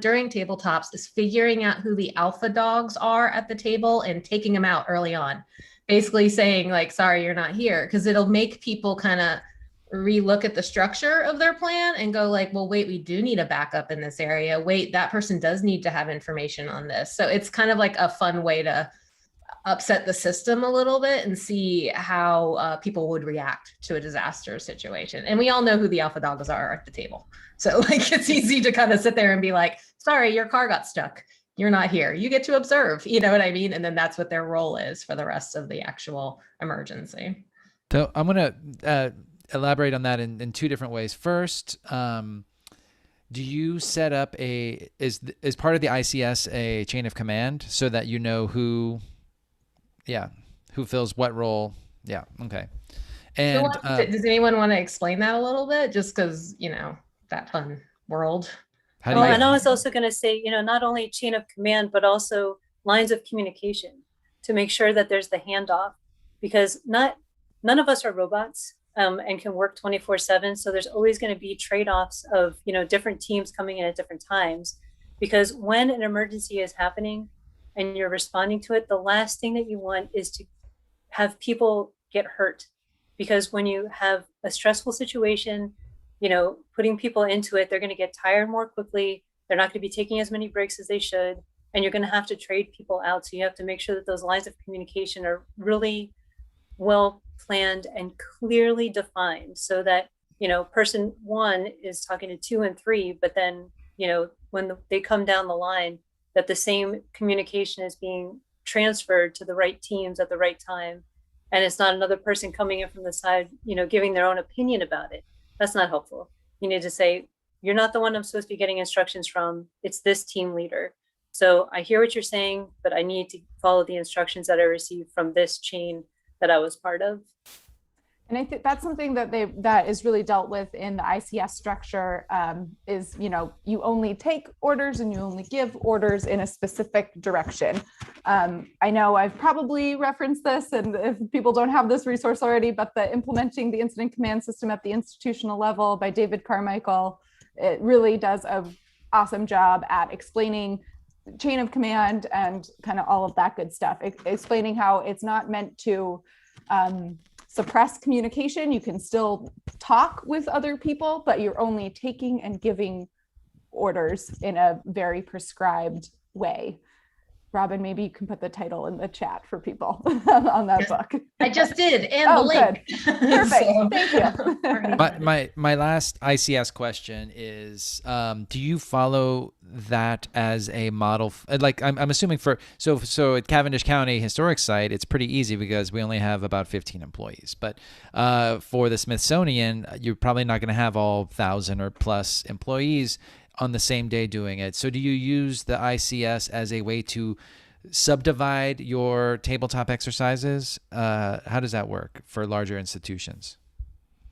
[SPEAKER 1] during tabletops is figuring out who the alpha dogs are at the table and taking them out early on. Basically saying like, sorry, you're not here, because it'll make people kind of relook at the structure of their plan and go like, well, wait, we do need a backup in this area. Wait, that person does need to have information on this. So it's kind of like a fun way to upset the system a little bit and see how people would react to a disaster situation. And we all know who the alpha dogs are at the table. So like, it's easy to kind of sit there and be like, sorry, your car got stuck. You're not here. You get to observe, you know what I mean? And then that's what their role is for the rest of the actual emergency.
[SPEAKER 3] So I'm going to elaborate on that in two different ways. First, do you set up is part of the ICS a chain of command so that you know who fills what role? Yeah. Okay. And
[SPEAKER 1] does anyone want to explain that a little bit? Just because, you know, that fun world.
[SPEAKER 6] And I was also going to say, you know, not only chain of command, but also lines of communication to make sure that there's the handoff, because none of us are robots and can work 24/7. So there's always going to be trade-offs of, you know, different teams coming in at different times, because when an emergency is happening and you're responding to it, the last thing that you want is to have people get hurt. Because when you have a stressful situation, you know, putting people into it, they're going to get tired more quickly. They're not going to be taking as many breaks as they should. And you're going to have to trade people out. So you have to make sure that those lines of communication are really well planned and clearly defined so that, you know, person 1 is talking to 2 and 3, but then, you know, when they come down the line, that the same communication is being transferred to the right teams at the right time. And it's not another person coming in from the side, you know, giving their own opinion about it. That's not helpful. You need to say, you're not the one I'm supposed to be getting instructions from. It's this team leader. So I hear what you're saying, but I need to follow the instructions that I received from this chain that I was part of.
[SPEAKER 4] And I think that's something that is really dealt with in the ICS structure, is, you know, you only take orders and you only give orders in a specific direction. I know I've probably referenced this, and if people don't have this resource already, but the Implementing the Incident Command System at the Institutional Level by David Carmichael, it really does an awesome job at explaining chain of command and kind of all of that good stuff, explaining how it's not meant to suppress communication. You can still talk with other people, but you're only taking and giving orders in a very prescribed way. Robin, maybe you can put the title in the chat for people on that book.
[SPEAKER 1] I just did, and the link.
[SPEAKER 4] Good. Perfect. Thank
[SPEAKER 3] you. My last ICS question is, do you follow that as a model? Like I'm assuming so at Cavendish County Historic Site, it's pretty easy because we only have about 15 employees. But for the Smithsonian, you're probably not going to have all 1,000 or plus employees on the same day doing it. So do you use the ICS as a way to subdivide your tabletop exercises? How does that work for larger institutions?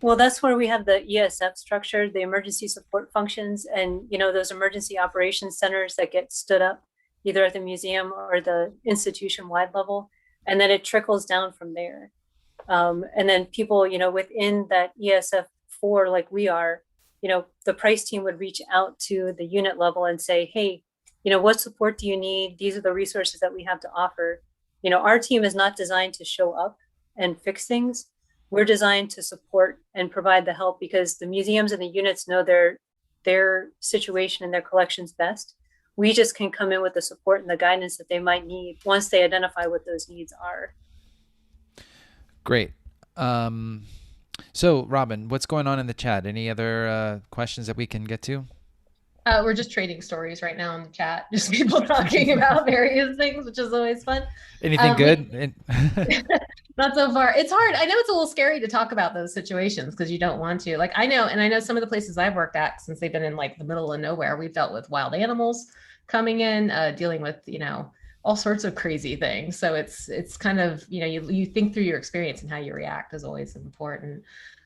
[SPEAKER 6] Well, that's where we have the ESF structure, the emergency support functions, and, you know, those emergency operations centers that get stood up either at the museum or the institution-wide level. And then it trickles down from there. And then people, you know, within that ESF4, like we are, you know, the price team would reach out to the unit level and say, hey, you know, what support do you need? These are the resources that we have to offer. You know, our team is not designed to show up and fix things. We're designed to support and provide the help because the museums and the units know their situation and their collections best. We just can come in with the support and the guidance that they might need once they identify what those needs are.
[SPEAKER 3] Great. So, Robin, what's going on in the chat? Any other questions that we can get to?
[SPEAKER 1] We're just trading stories right now in the chat. Just people talking about various things, which is always fun.
[SPEAKER 3] Anything good?
[SPEAKER 1] Not so far. It's hard. I know it's a little scary to talk about those situations because you don't want to. Like I know some of the places I've worked at, since they've been in like the middle of nowhere, we've dealt with wild animals coming in, dealing with, you know, all sorts of crazy things. So it's kind of, you know, you think through your experience and how you react is always important.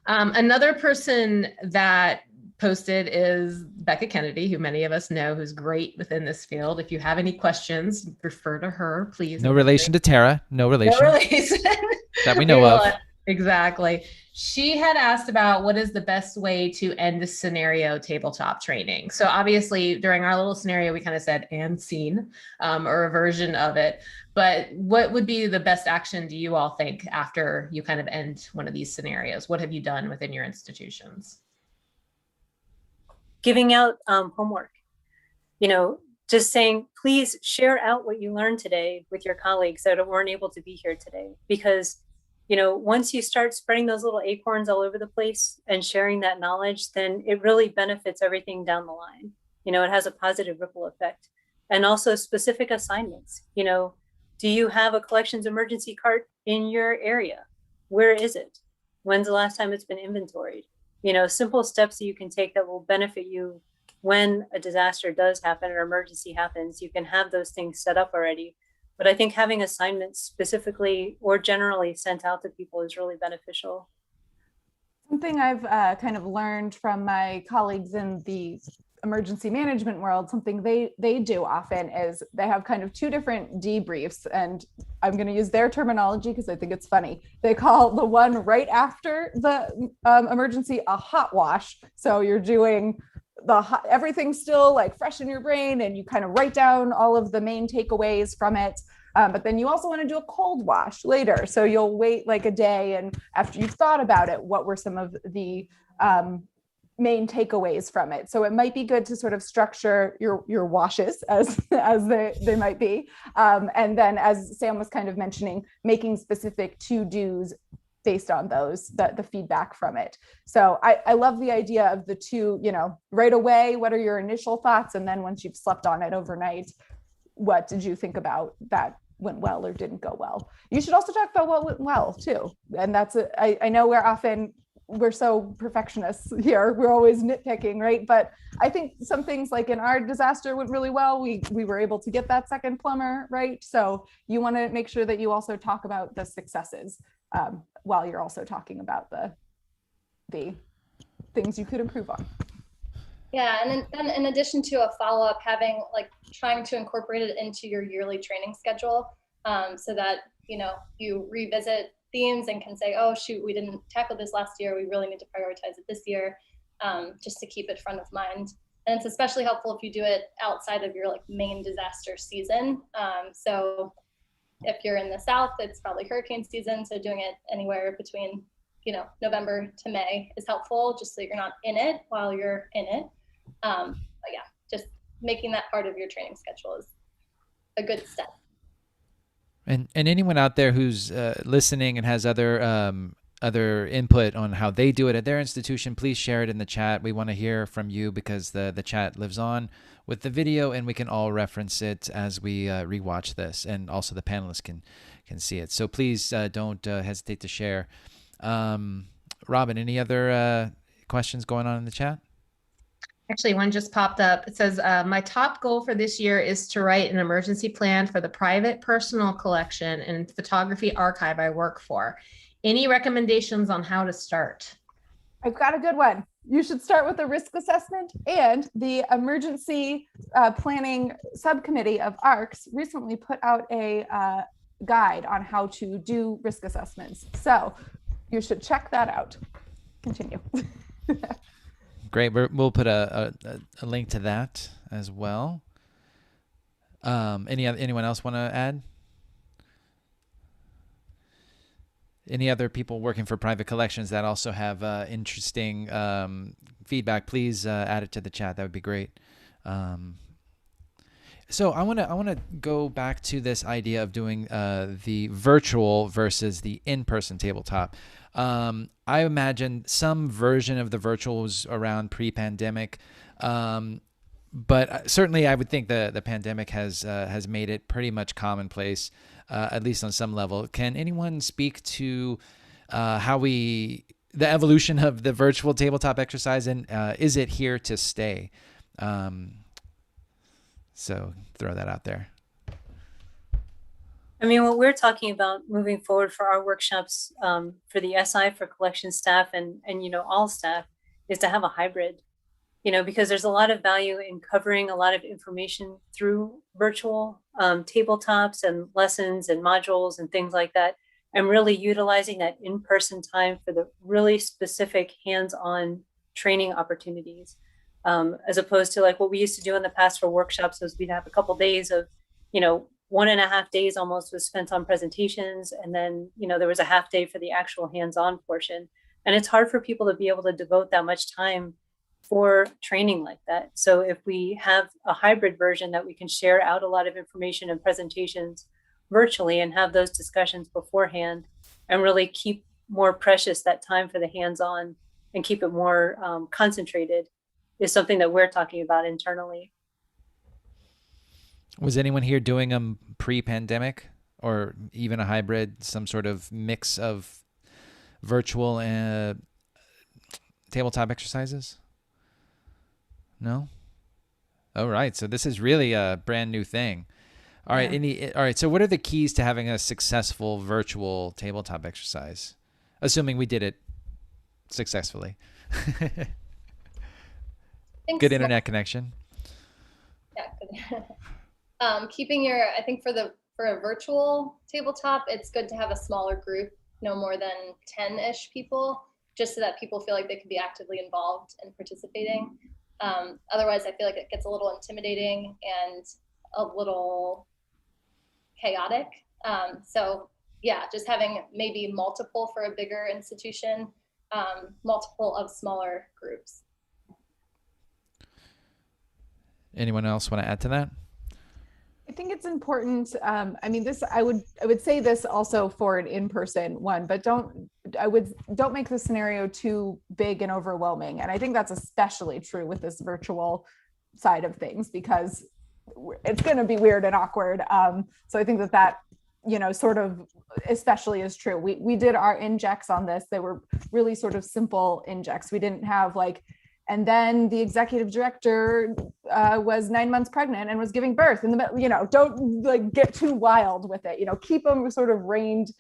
[SPEAKER 1] Another person that posted is Becca Kennedy, who many of us know, who's great within this field. If you have any questions, refer to her, please.
[SPEAKER 3] No relation to Tara. No relation.
[SPEAKER 1] No relation.
[SPEAKER 3] That we know of.
[SPEAKER 1] Exactly. She had asked about what is the best way to end the scenario tabletop training. So obviously during our little scenario, we kind of said and scene or a version of it. But what would be the best action, do you all think, after you kind of end one of these scenarios? What have you done within your institutions?
[SPEAKER 6] Giving out homework, just saying, please share out what you learned today with your colleagues that weren't able to be here today. Because, once you start spreading those little acorns all over the place and sharing that knowledge, then it really benefits everything down the line. It has a positive ripple effect. And also specific assignments. Do you have a collections emergency cart in your area? Where is it? When's the last time it's been inventoried? Simple steps that you can take that will benefit you when a disaster does happen or emergency happens. You can have those things set up already. But I think having assignments specifically or generally sent out to people is really beneficial.
[SPEAKER 4] Something I've kind of learned from my colleagues in the emergency management world, something they do often is they have kind of two different debriefs, and I'm going to use their terminology because I think it's funny. They call the one right after the emergency a hot wash. So you're doing everything's still like fresh in your brain, and you kind of write down all of the main takeaways from it. But then you also want to do a cold wash later. So you'll wait like a day, and after you've thought about it, what were some of the main takeaways from it? So it might be good to sort of structure your washes as they might be. And then, as Sam was kind of mentioning, making specific to-dos based on the feedback from it. So I love the idea of the two, right away, what are your initial thoughts? And then once you've slept on it overnight, what did you think about that went well or didn't go well? You should also talk about what went well too. And I know we're so perfectionists here. We're always nitpicking, right? But I think some things like in our disaster went really well. We were able to get that second plumber, right? So you want to make sure that you also talk about the successes while you're also talking about the things you could improve on.
[SPEAKER 5] Yeah, and then in addition to a follow-up, trying to incorporate it into your yearly training schedule so that, you revisit themes and can say, oh, shoot, we didn't tackle this last year. We really need to prioritize it this year, just to keep it front of mind. And it's especially helpful if you do it outside of your main disaster season. So if you're in the South, it's probably hurricane season. So doing it anywhere between, November to May is helpful, just so you're not in it while you're in it. But yeah, just making that part of your training schedule is a good step.
[SPEAKER 3] And anyone out there who's listening and has other input on how they do it at their institution, please share it in the chat. We want to hear from you because the chat lives on with the video, and we can all reference it as we rewatch this, and also the panelists can see it. So please don't hesitate to share. Robin, any other questions going on in the chat?
[SPEAKER 1] Actually, one just popped up. It says, my top goal for this year is to write an emergency plan for the private personal collection and photography archive I work for. Any recommendations on how to start?
[SPEAKER 4] I've got a good one. You should start with a risk assessment, and the emergency planning subcommittee of ARCS recently put out a guide on how to do risk assessments. So you should check that out. Continue.
[SPEAKER 3] Great. We'll put a link to that as well. Anyone else want to add? Any other people working for private collections that also have interesting feedback? Please add it to the chat. That would be great. So I want to go back to this idea of doing the virtual versus the in-person tabletop. I imagine some version of the virtual was around pre-pandemic, but certainly I would think the pandemic has made it pretty much commonplace, at least on some level. Can anyone speak to the evolution of the virtual tabletop exercise, and is it here to stay? So throw that out there.
[SPEAKER 6] I mean, what we're talking about moving forward for our workshops for the SI, for collection staff and all staff, is to have a hybrid, because there's a lot of value in covering a lot of information through virtual tabletops and lessons and modules and things like that. and really utilizing that in-person time for the really specific hands-on training opportunities, as opposed to like what we used to do in the past for workshops was we'd have a couple days of, 1.5 days almost was spent on presentations. And then, there was a half day for the actual hands-on portion. And it's hard for people to be able to devote that much time for training like that. So if we have a hybrid version that we can share out a lot of information and presentations virtually and have those discussions beforehand and really keep more precious that time for the hands-on and keep it more concentrated is something that we're talking about internally.
[SPEAKER 3] Was anyone here doing them pre-pandemic or even a hybrid, some sort of mix of virtual and tabletop exercises? No? All right. So this is really a brand new thing. All right. So what are the keys to having a successful virtual tabletop exercise? Assuming we did it successfully. Good internet connection.
[SPEAKER 5] Yeah. Good. I think for a virtual tabletop, it's good to have a smaller group, no more than 10-ish people, just so that people feel like they can be actively involved and participating. Otherwise, I feel like it gets a little intimidating and a little chaotic. So yeah, just having maybe multiple for a bigger institution, multiple of smaller groups.
[SPEAKER 3] Anyone else want to add to that?
[SPEAKER 4] I think it's important. I would say this also for an in-person one, but don't make the scenario too big and overwhelming. And I think that's especially true with this virtual side of things because it's going to be weird and awkward. So I think that sort of especially is true. We did our injects on this. They were really sort of simple injects. We didn't have and then the executive director was 9 months pregnant and was giving birth in the middle, don't get too wild with it, keep them sort of reined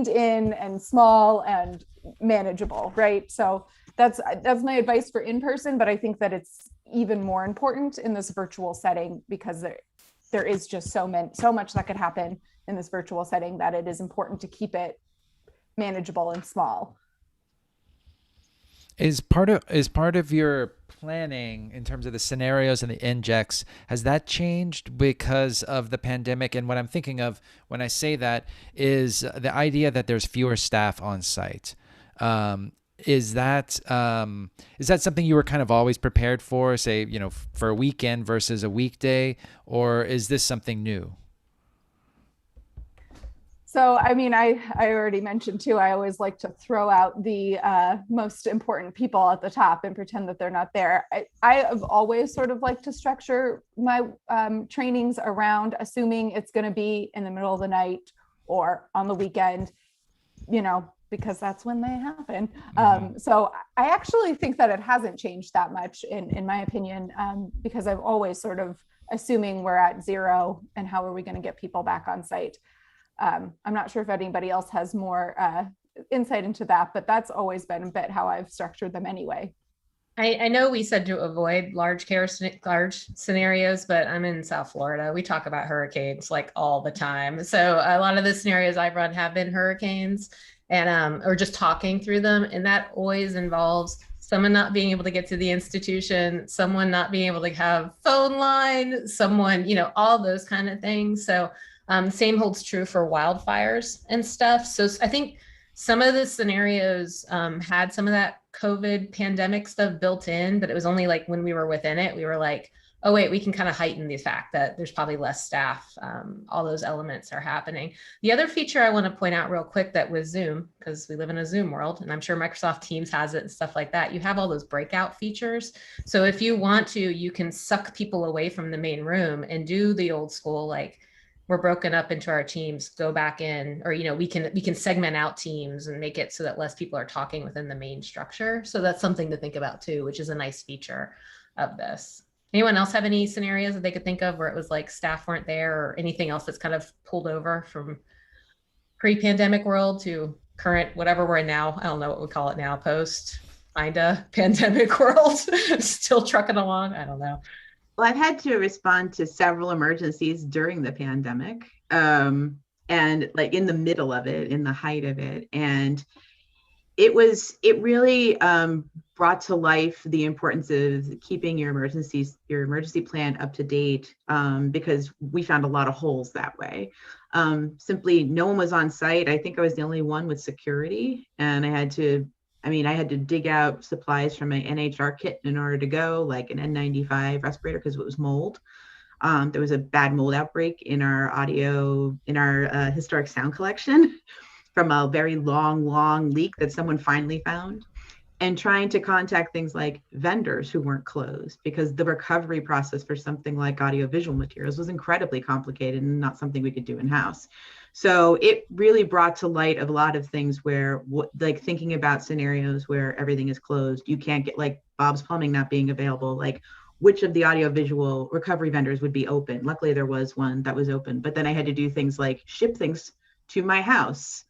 [SPEAKER 4] in and small and manageable. Right. So that's my advice for in-person, but I think that it's even more important in this virtual setting because there is just so much that could happen in this virtual setting that it is important to keep it manageable and small.
[SPEAKER 3] Is part of your planning in terms of the scenarios and the injects, has that changed because of the pandemic? And what I'm thinking of when I say that is the idea that there's fewer staff on site. Is that something you were kind of always prepared for, say, for a weekend versus a weekday, or is this something new?
[SPEAKER 4] So, I already mentioned too, I always like to throw out the most important people at the top and pretend that they're not there. I have always sort of liked to structure my trainings around assuming it's going to be in the middle of the night or on the weekend, because that's when they happen. So I actually think that it hasn't changed that much in my opinion, because I've always sort of assuming we're at zero and how are we going to get people back on site. I'm not sure if anybody else has more insight into that, but that's always been a bit how I've structured them anyway.
[SPEAKER 1] I know we said to avoid large scenarios, but I'm in South Florida. We talk about hurricanes all the time. So a lot of the scenarios I've run have been hurricanes and or just talking through them. And that always involves someone not being able to get to the institution, someone not being able to have phone line, someone, all those kind of things. So same holds true for wildfires and stuff. So I think some of the scenarios had some of that COVID pandemic stuff built in, but it was only when we were within it, we were oh wait, we can kind of heighten the fact that there's probably less staff. All those elements are happening. The other feature I want to point out real quick that with Zoom, because we live in a Zoom world, and I'm sure Microsoft Teams has it and stuff like that, you have all those breakout features. So if you want to, you can suck people away from the main room and do the old school, we're broken up into our teams, go back in, or, we can segment out teams and make it so that less people are talking within the main structure. So that's something to think about too, which is a nice feature of this. Anyone else have any scenarios that they could think of where it was staff weren't there or anything else that's kind of pulled over from pre-pandemic world to current, whatever we're in now? I don't know what we call it now, post, kinda pandemic world, still trucking along. I don't know.
[SPEAKER 2] Well, I've had to respond to several emergencies during the pandemic. And and like in the middle of it, in the height of it. And it really brought to life the importance of keeping your emergency plan up to date, because we found a lot of holes that way. Simply, no one was on site. I think I was the only one with security, and I had to dig out supplies from my NHR kit in order to go, like an N95 respirator, because it was mold. There was a bad mold outbreak in our historic sound collection from a very long leak that someone finally found, and trying to contact things like vendors who weren't closed, because the recovery process for something like audiovisual materials was incredibly complicated and not something we could do in-house. So it really brought to light a lot of things where, like, thinking about scenarios where everything is closed, you can't get, like Bob's Plumbing not being available, like which of the audiovisual recovery vendors would be open. Luckily there was one that was open, but then I had to do things like ship things to my house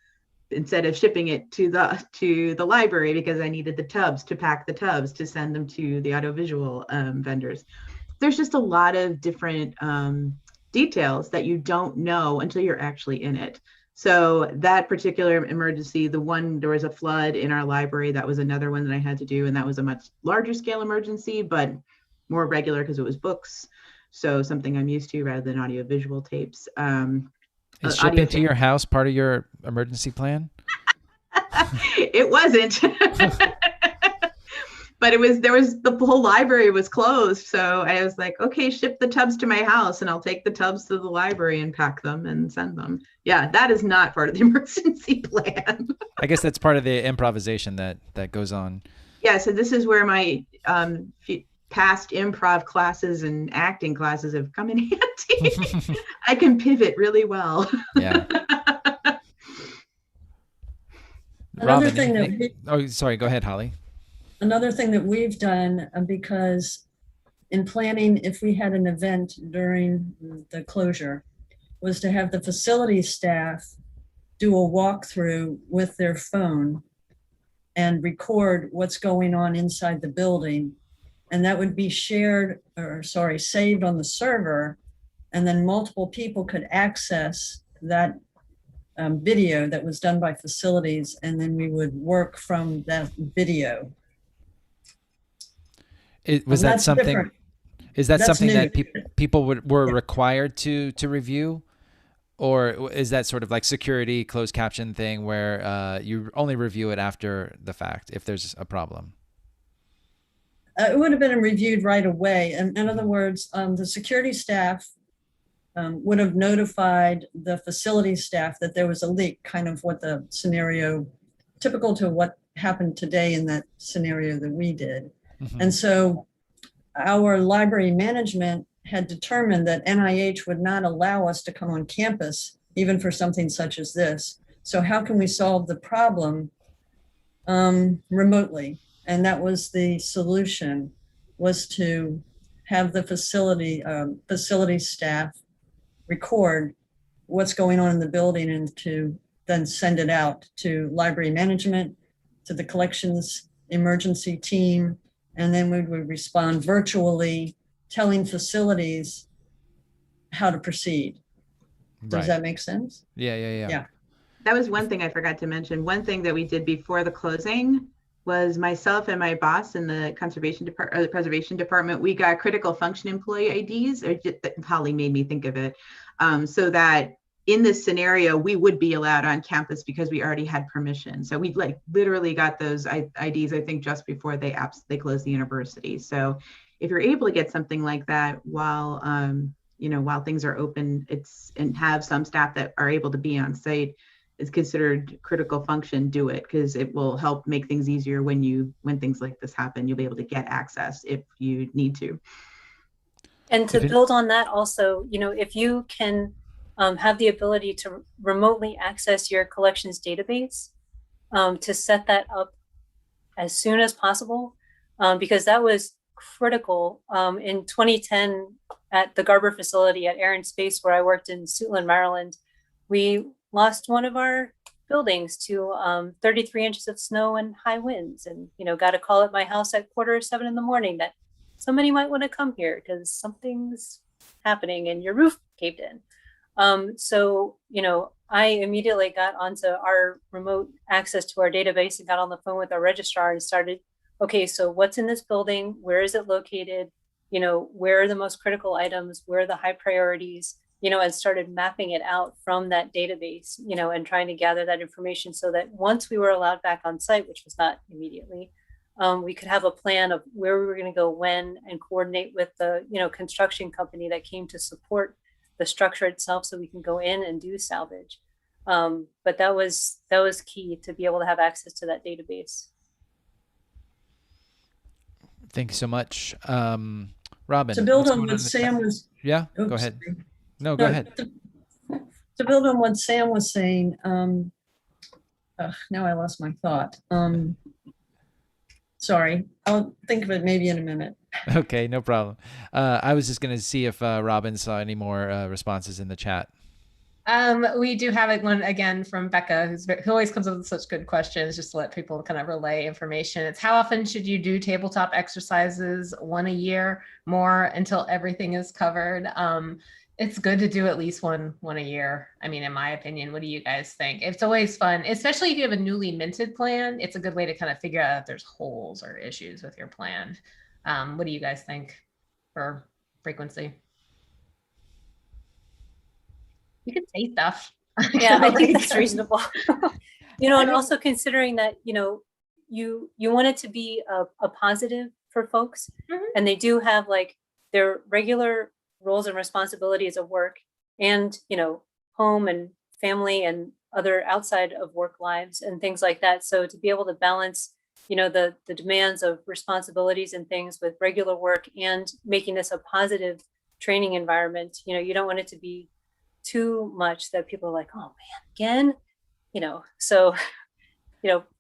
[SPEAKER 2] instead of shipping it to the library, because I needed the tubs to pack the tubs to send them to the audiovisual vendors. There's just a lot of different details that you don't know until you're actually in it. So that particular emergency, there was a flood in our library. That was another one that I had to do. And that was a much larger scale emergency, but more regular because it was books. So something I'm used to rather than audiovisual tapes.
[SPEAKER 3] Is shipping to your house part of your emergency plan?
[SPEAKER 2] It wasn't. But the whole library was closed. So I was like, okay, ship the tubs to my house and I'll take the tubs to the library and pack them and send them. Yeah, that is not part of the emergency plan.
[SPEAKER 3] I guess that's part of the improvisation that goes on.
[SPEAKER 2] Yeah, so this is where my past improv classes and acting classes have come in handy. I can pivot really well.
[SPEAKER 3] Yeah.
[SPEAKER 7] Another
[SPEAKER 3] Robin,
[SPEAKER 7] thing
[SPEAKER 3] sorry, go ahead, Holly.
[SPEAKER 7] Another thing that we've done, because in planning, if we had an event during the closure, was to have the facility staff do a walkthrough with their phone and record what's going on inside the building. And that would be saved on the server. And then multiple people could access that video that was done by facilities. And then we would work from that video.
[SPEAKER 3] Is that something that people were required to review? Or is that sort of like security closed caption thing where you only review it after the fact if there's a problem?
[SPEAKER 7] It would have been reviewed right away. And in other words, the security staff would have notified the facility staff that there was a leak, kind of what the scenario, typical to what happened today in that scenario that we did. Mm-hmm. And so our library management had determined that NIH would not allow us to come on campus, even for something such as this. So how can we solve the problem remotely? And that was the solution, was to have the facility staff record what's going on in the building and to then send it out to library management, to the collections emergency team, and then we would respond virtually, telling facilities how to proceed. Does that make sense?
[SPEAKER 3] Yeah.
[SPEAKER 2] That was one thing I forgot to mention. One thing that we did before the closing was myself and my boss in the preservation department, we got critical function employee IDs, or Holly made me think of it, so that in this scenario, we would be allowed on campus because we already had permission. So we literally got those IDs, I think, just before they closed the university. So if you're able to get something like that while things are open, and have some staff that are able to be on site, is considered critical function, do it, because it will help make things easier when things like this happen. You'll be able to get access if you need to.
[SPEAKER 6] And to build on that also, if you can have the ability to remotely access your collections database, to set that up as soon as possible, because that was critical. In 2010 at the Garber facility at Air and Space, where I worked in Suitland, Maryland, we lost one of our buildings to 33 inches of snow and high winds, and got a call at my house at 6:45 in the morning that somebody might want to come here because something's happening and your roof caved in. So, I immediately got onto our remote access to our database and got on the phone with our registrar and started, okay, so what's in this building? Where is it located? Where are the most critical items? Where are the high priorities? And started mapping it out from that database, and trying to gather that information so that once we were allowed back on site, which was not immediately, we could have a plan of where we were going to go when and coordinate with the, construction company that came to support the structure itself so we can go in and do salvage. But that was key to be able to have access to that database.
[SPEAKER 3] Thank you so much. Robin.
[SPEAKER 7] To build on what Sam was.
[SPEAKER 3] Yeah,
[SPEAKER 7] oops,
[SPEAKER 3] go ahead.
[SPEAKER 7] sorry.
[SPEAKER 3] No, go ahead.
[SPEAKER 7] To build on what Sam was saying, now I lost my thought. Sorry, I'll think of it maybe in a minute.
[SPEAKER 3] Okay, no problem. I was just going to see if Robin saw any more responses in the chat.
[SPEAKER 1] We do have one again from Becca, who always comes up with such good questions, just to let people kind of relay information. It's how often should you do tabletop exercises? 1 a year, more, until everything is covered? It's good to do at least one a year. I mean, in my opinion, what do you guys think? It's always fun, especially if you have a newly minted plan. It's a good way to kind of figure out if there's holes or issues with your plan. What do you guys think for frequency? You can say stuff.
[SPEAKER 6] Yeah, I think that's reasonable. And also considering that, you want it to be a positive for folks, and they do have like their regular roles and responsibilities of work and, home and family and other outside of work lives and things like that. So to be able to balance, the demands of responsibilities and things with regular work and making this a positive training environment, you don't want it to be too much that people are like, oh man, again, so,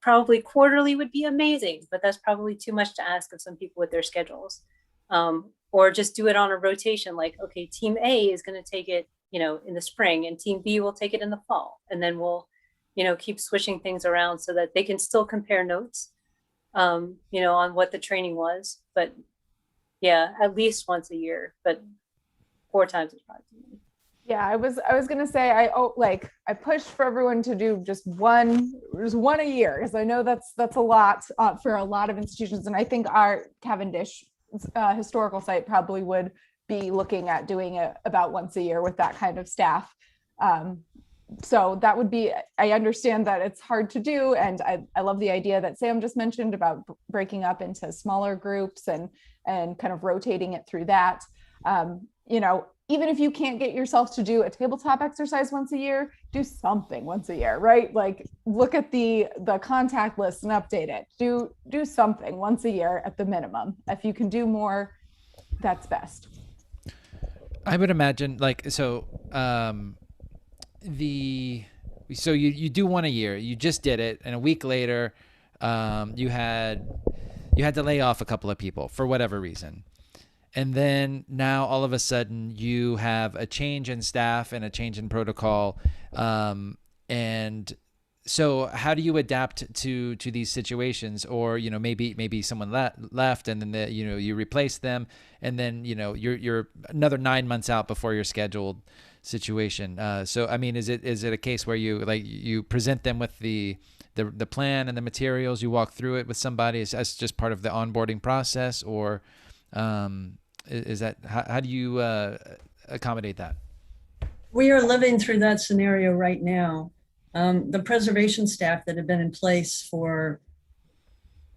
[SPEAKER 6] probably quarterly would be amazing, but that's probably too much to ask of some people with their schedules. Or just do it on a rotation, like, okay, team A is going to take it, in the spring, and team B will take it in the fall. And then we'll, keep switching things around so that they can still compare notes, on what the training was. But yeah, at least once a year, but 4 times is probably too many.
[SPEAKER 4] Yeah, I was gonna say I push for everyone to do just one a year, because I know that's a lot for a lot of institutions, and I think our Cavendish historical site probably would be looking at doing it about once a year with that kind of staff. So that would be, I understand that it's hard to do, and I love the idea that Sam just mentioned about breaking up into smaller groups and kind of rotating it through that. Even if you can't get yourself to do a tabletop exercise once a year, do something once a year, right? Like look at the contact list and update it. Do something once a year at the minimum. If you can do more, that's best.
[SPEAKER 3] I would imagine so you do 1 a year. You just did it, and a week later, you had to lay off a couple of people for whatever reason. And then now all of a sudden you have a change in staff and a change in protocol. And so how do you adapt to these situations? Or, maybe someone left and then you replace them, and then, you're another 9 months out before your scheduled situation. So, I mean, is it a case where you present them with the plan and the materials, you walk through it with somebody as just part of the onboarding process, or, is that how do you accommodate that?
[SPEAKER 7] We are living through that scenario right now. The preservation staff that have been in place for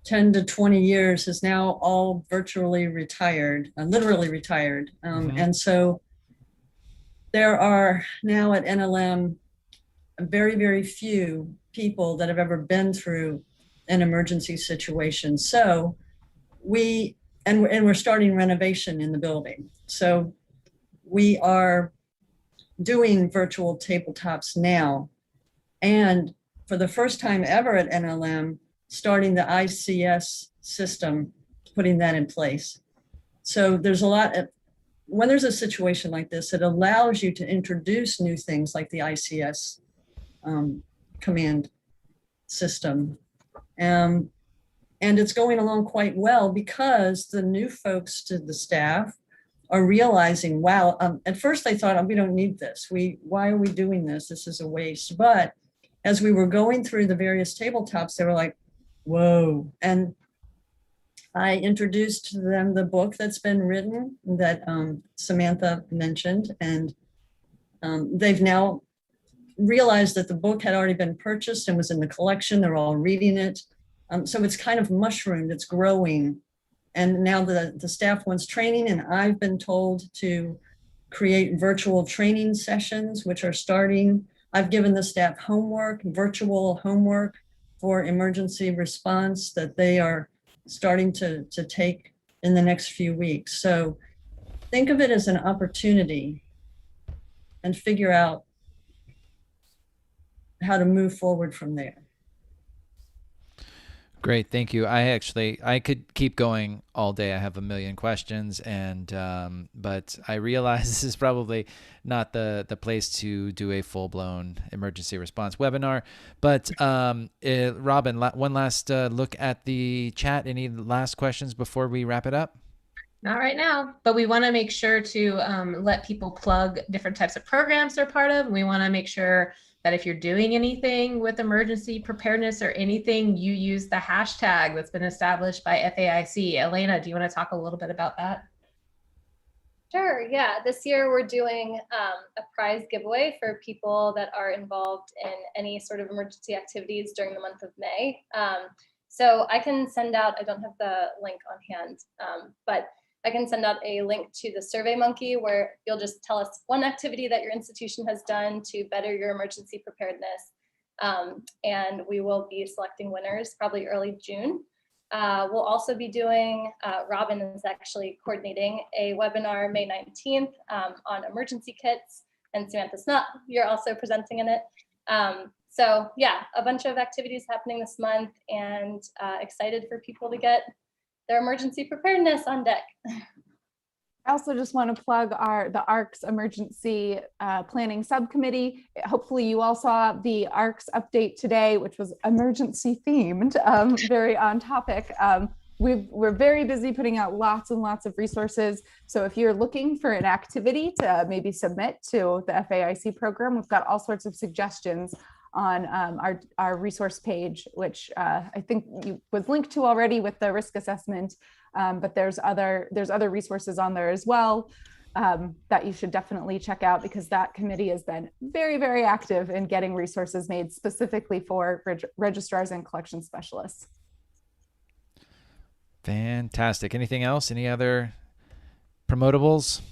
[SPEAKER 7] 10 to 20 years is now all virtually retired, literally retired. And so there are now at NLM very, very few people that have ever been through an emergency situation. So we're starting renovation in the building. So we are doing virtual tabletops now. And for the first time ever at NLM, starting the ICS system, putting that in place. So there's a lot of, when there's a situation like this, it allows you to introduce new things like the ICS command system. And it's going along quite well because the new folks to the staff are realizing, wow, at first they thought, oh, we don't need this. Why are we doing this? This is a waste. But as we were going through the various tabletops, they were like, whoa. And I introduced to them the book that's been written that Samantha mentioned, and they've now realized that the book had already been purchased and was in the collection. They're all reading it. So it's kind of mushroomed, it's growing. And now the staff wants training, and I've been told to create virtual training sessions, which are starting. I've given the staff homework, virtual homework for emergency response that they are starting to take in the next few weeks. So think of it as an opportunity and figure out how to move forward from there.
[SPEAKER 3] Great, thank you. I could keep going all day. I have a million questions, and but I realize this is probably not the place to do a full-blown emergency response webinar. But Robin, one last look at the chat. Any last questions before we wrap it up?
[SPEAKER 1] Not right now, but we want to make sure to let people plug different types of programs they're part of. We want to make sure that if you're doing anything with emergency preparedness or anything, you use the hashtag that's been established by FAIC. Elena, do you want to talk a little bit about that?
[SPEAKER 5] Sure, yeah. This year we're doing a prize giveaway for people that are involved in any sort of emergency activities during the month of May. So I can send out, I don't have the link on hand, but I can send out a link to the SurveyMonkey where you'll just tell us one activity that your institution has done to better your emergency preparedness. And we will be selecting winners probably early June. We'll also be doing, Robin is actually coordinating a webinar May 19th on emergency kits, and Samantha Snutt, you're also presenting in it. So yeah, a bunch of activities happening this month, and excited for people to get their emergency preparedness on deck.
[SPEAKER 4] I also just want to plug the ARC's emergency planning subcommittee. Hopefully you all saw the ARC's update today, which was emergency themed, very on topic. We're very busy putting out lots and lots of resources. So if you're looking for an activity to maybe submit to the FAIC program, we've got all sorts of suggestions on our resource page, which I think was linked to already with the risk assessment, but there's other resources on there as well that you should definitely check out, because that committee has been very, very active in getting resources made specifically for registrars and collection specialists.
[SPEAKER 3] Fantastic. Anything else? Any other promotables?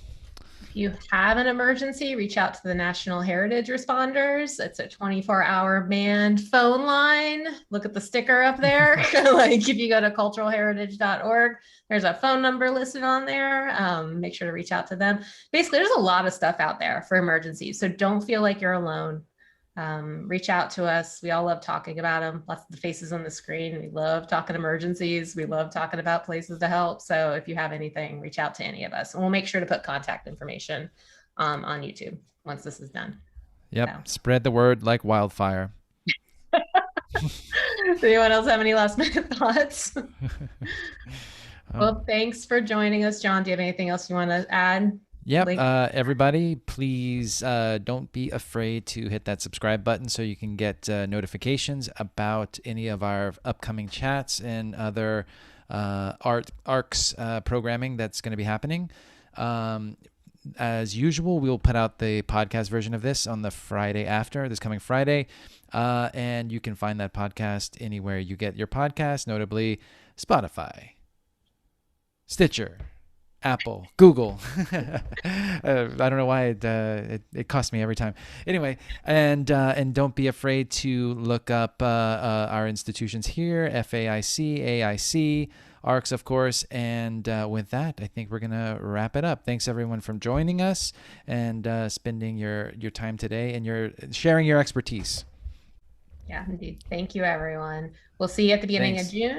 [SPEAKER 1] If you have an emergency, reach out to the National Heritage Responders. It's a 24-hour manned phone line. Look at the sticker up there. Like if you go to culturalheritage.org, there's a phone number listed on there. Make sure to reach out to them. Basically, there's a lot of stuff out there for emergencies, so don't feel like you're alone. Reach out to us. We all love talking about them. Lots of the faces on the screen. We love talking emergencies. We love talking about places to help. So if you have anything, reach out to any of us, and we'll make sure to put contact information on YouTube once this is done.
[SPEAKER 3] Yep.
[SPEAKER 1] So.
[SPEAKER 3] Spread the word like wildfire.
[SPEAKER 1] Does anyone else have any last minute thoughts? Well, thanks for joining us. John, do you have anything else you want to add?
[SPEAKER 3] Yep. Everybody, please don't be afraid to hit that subscribe button so you can get notifications about any of our upcoming chats and other ARCS programming that's going to be happening. As usual, we'll put out the podcast version of this on the Friday after, this coming Friday. And you can find that podcast anywhere you get your podcast, notably Spotify, Stitcher, Apple, Google. I don't know why it costs me every time. Anyway, and don't be afraid to look up our institutions here: FAIC, AIC, ARCS, of course. And with that, I think we're gonna wrap it up. Thanks everyone for joining us and spending your time today and your sharing your expertise.
[SPEAKER 1] Yeah, indeed. Thank you, everyone. We'll see you at the beginning of June.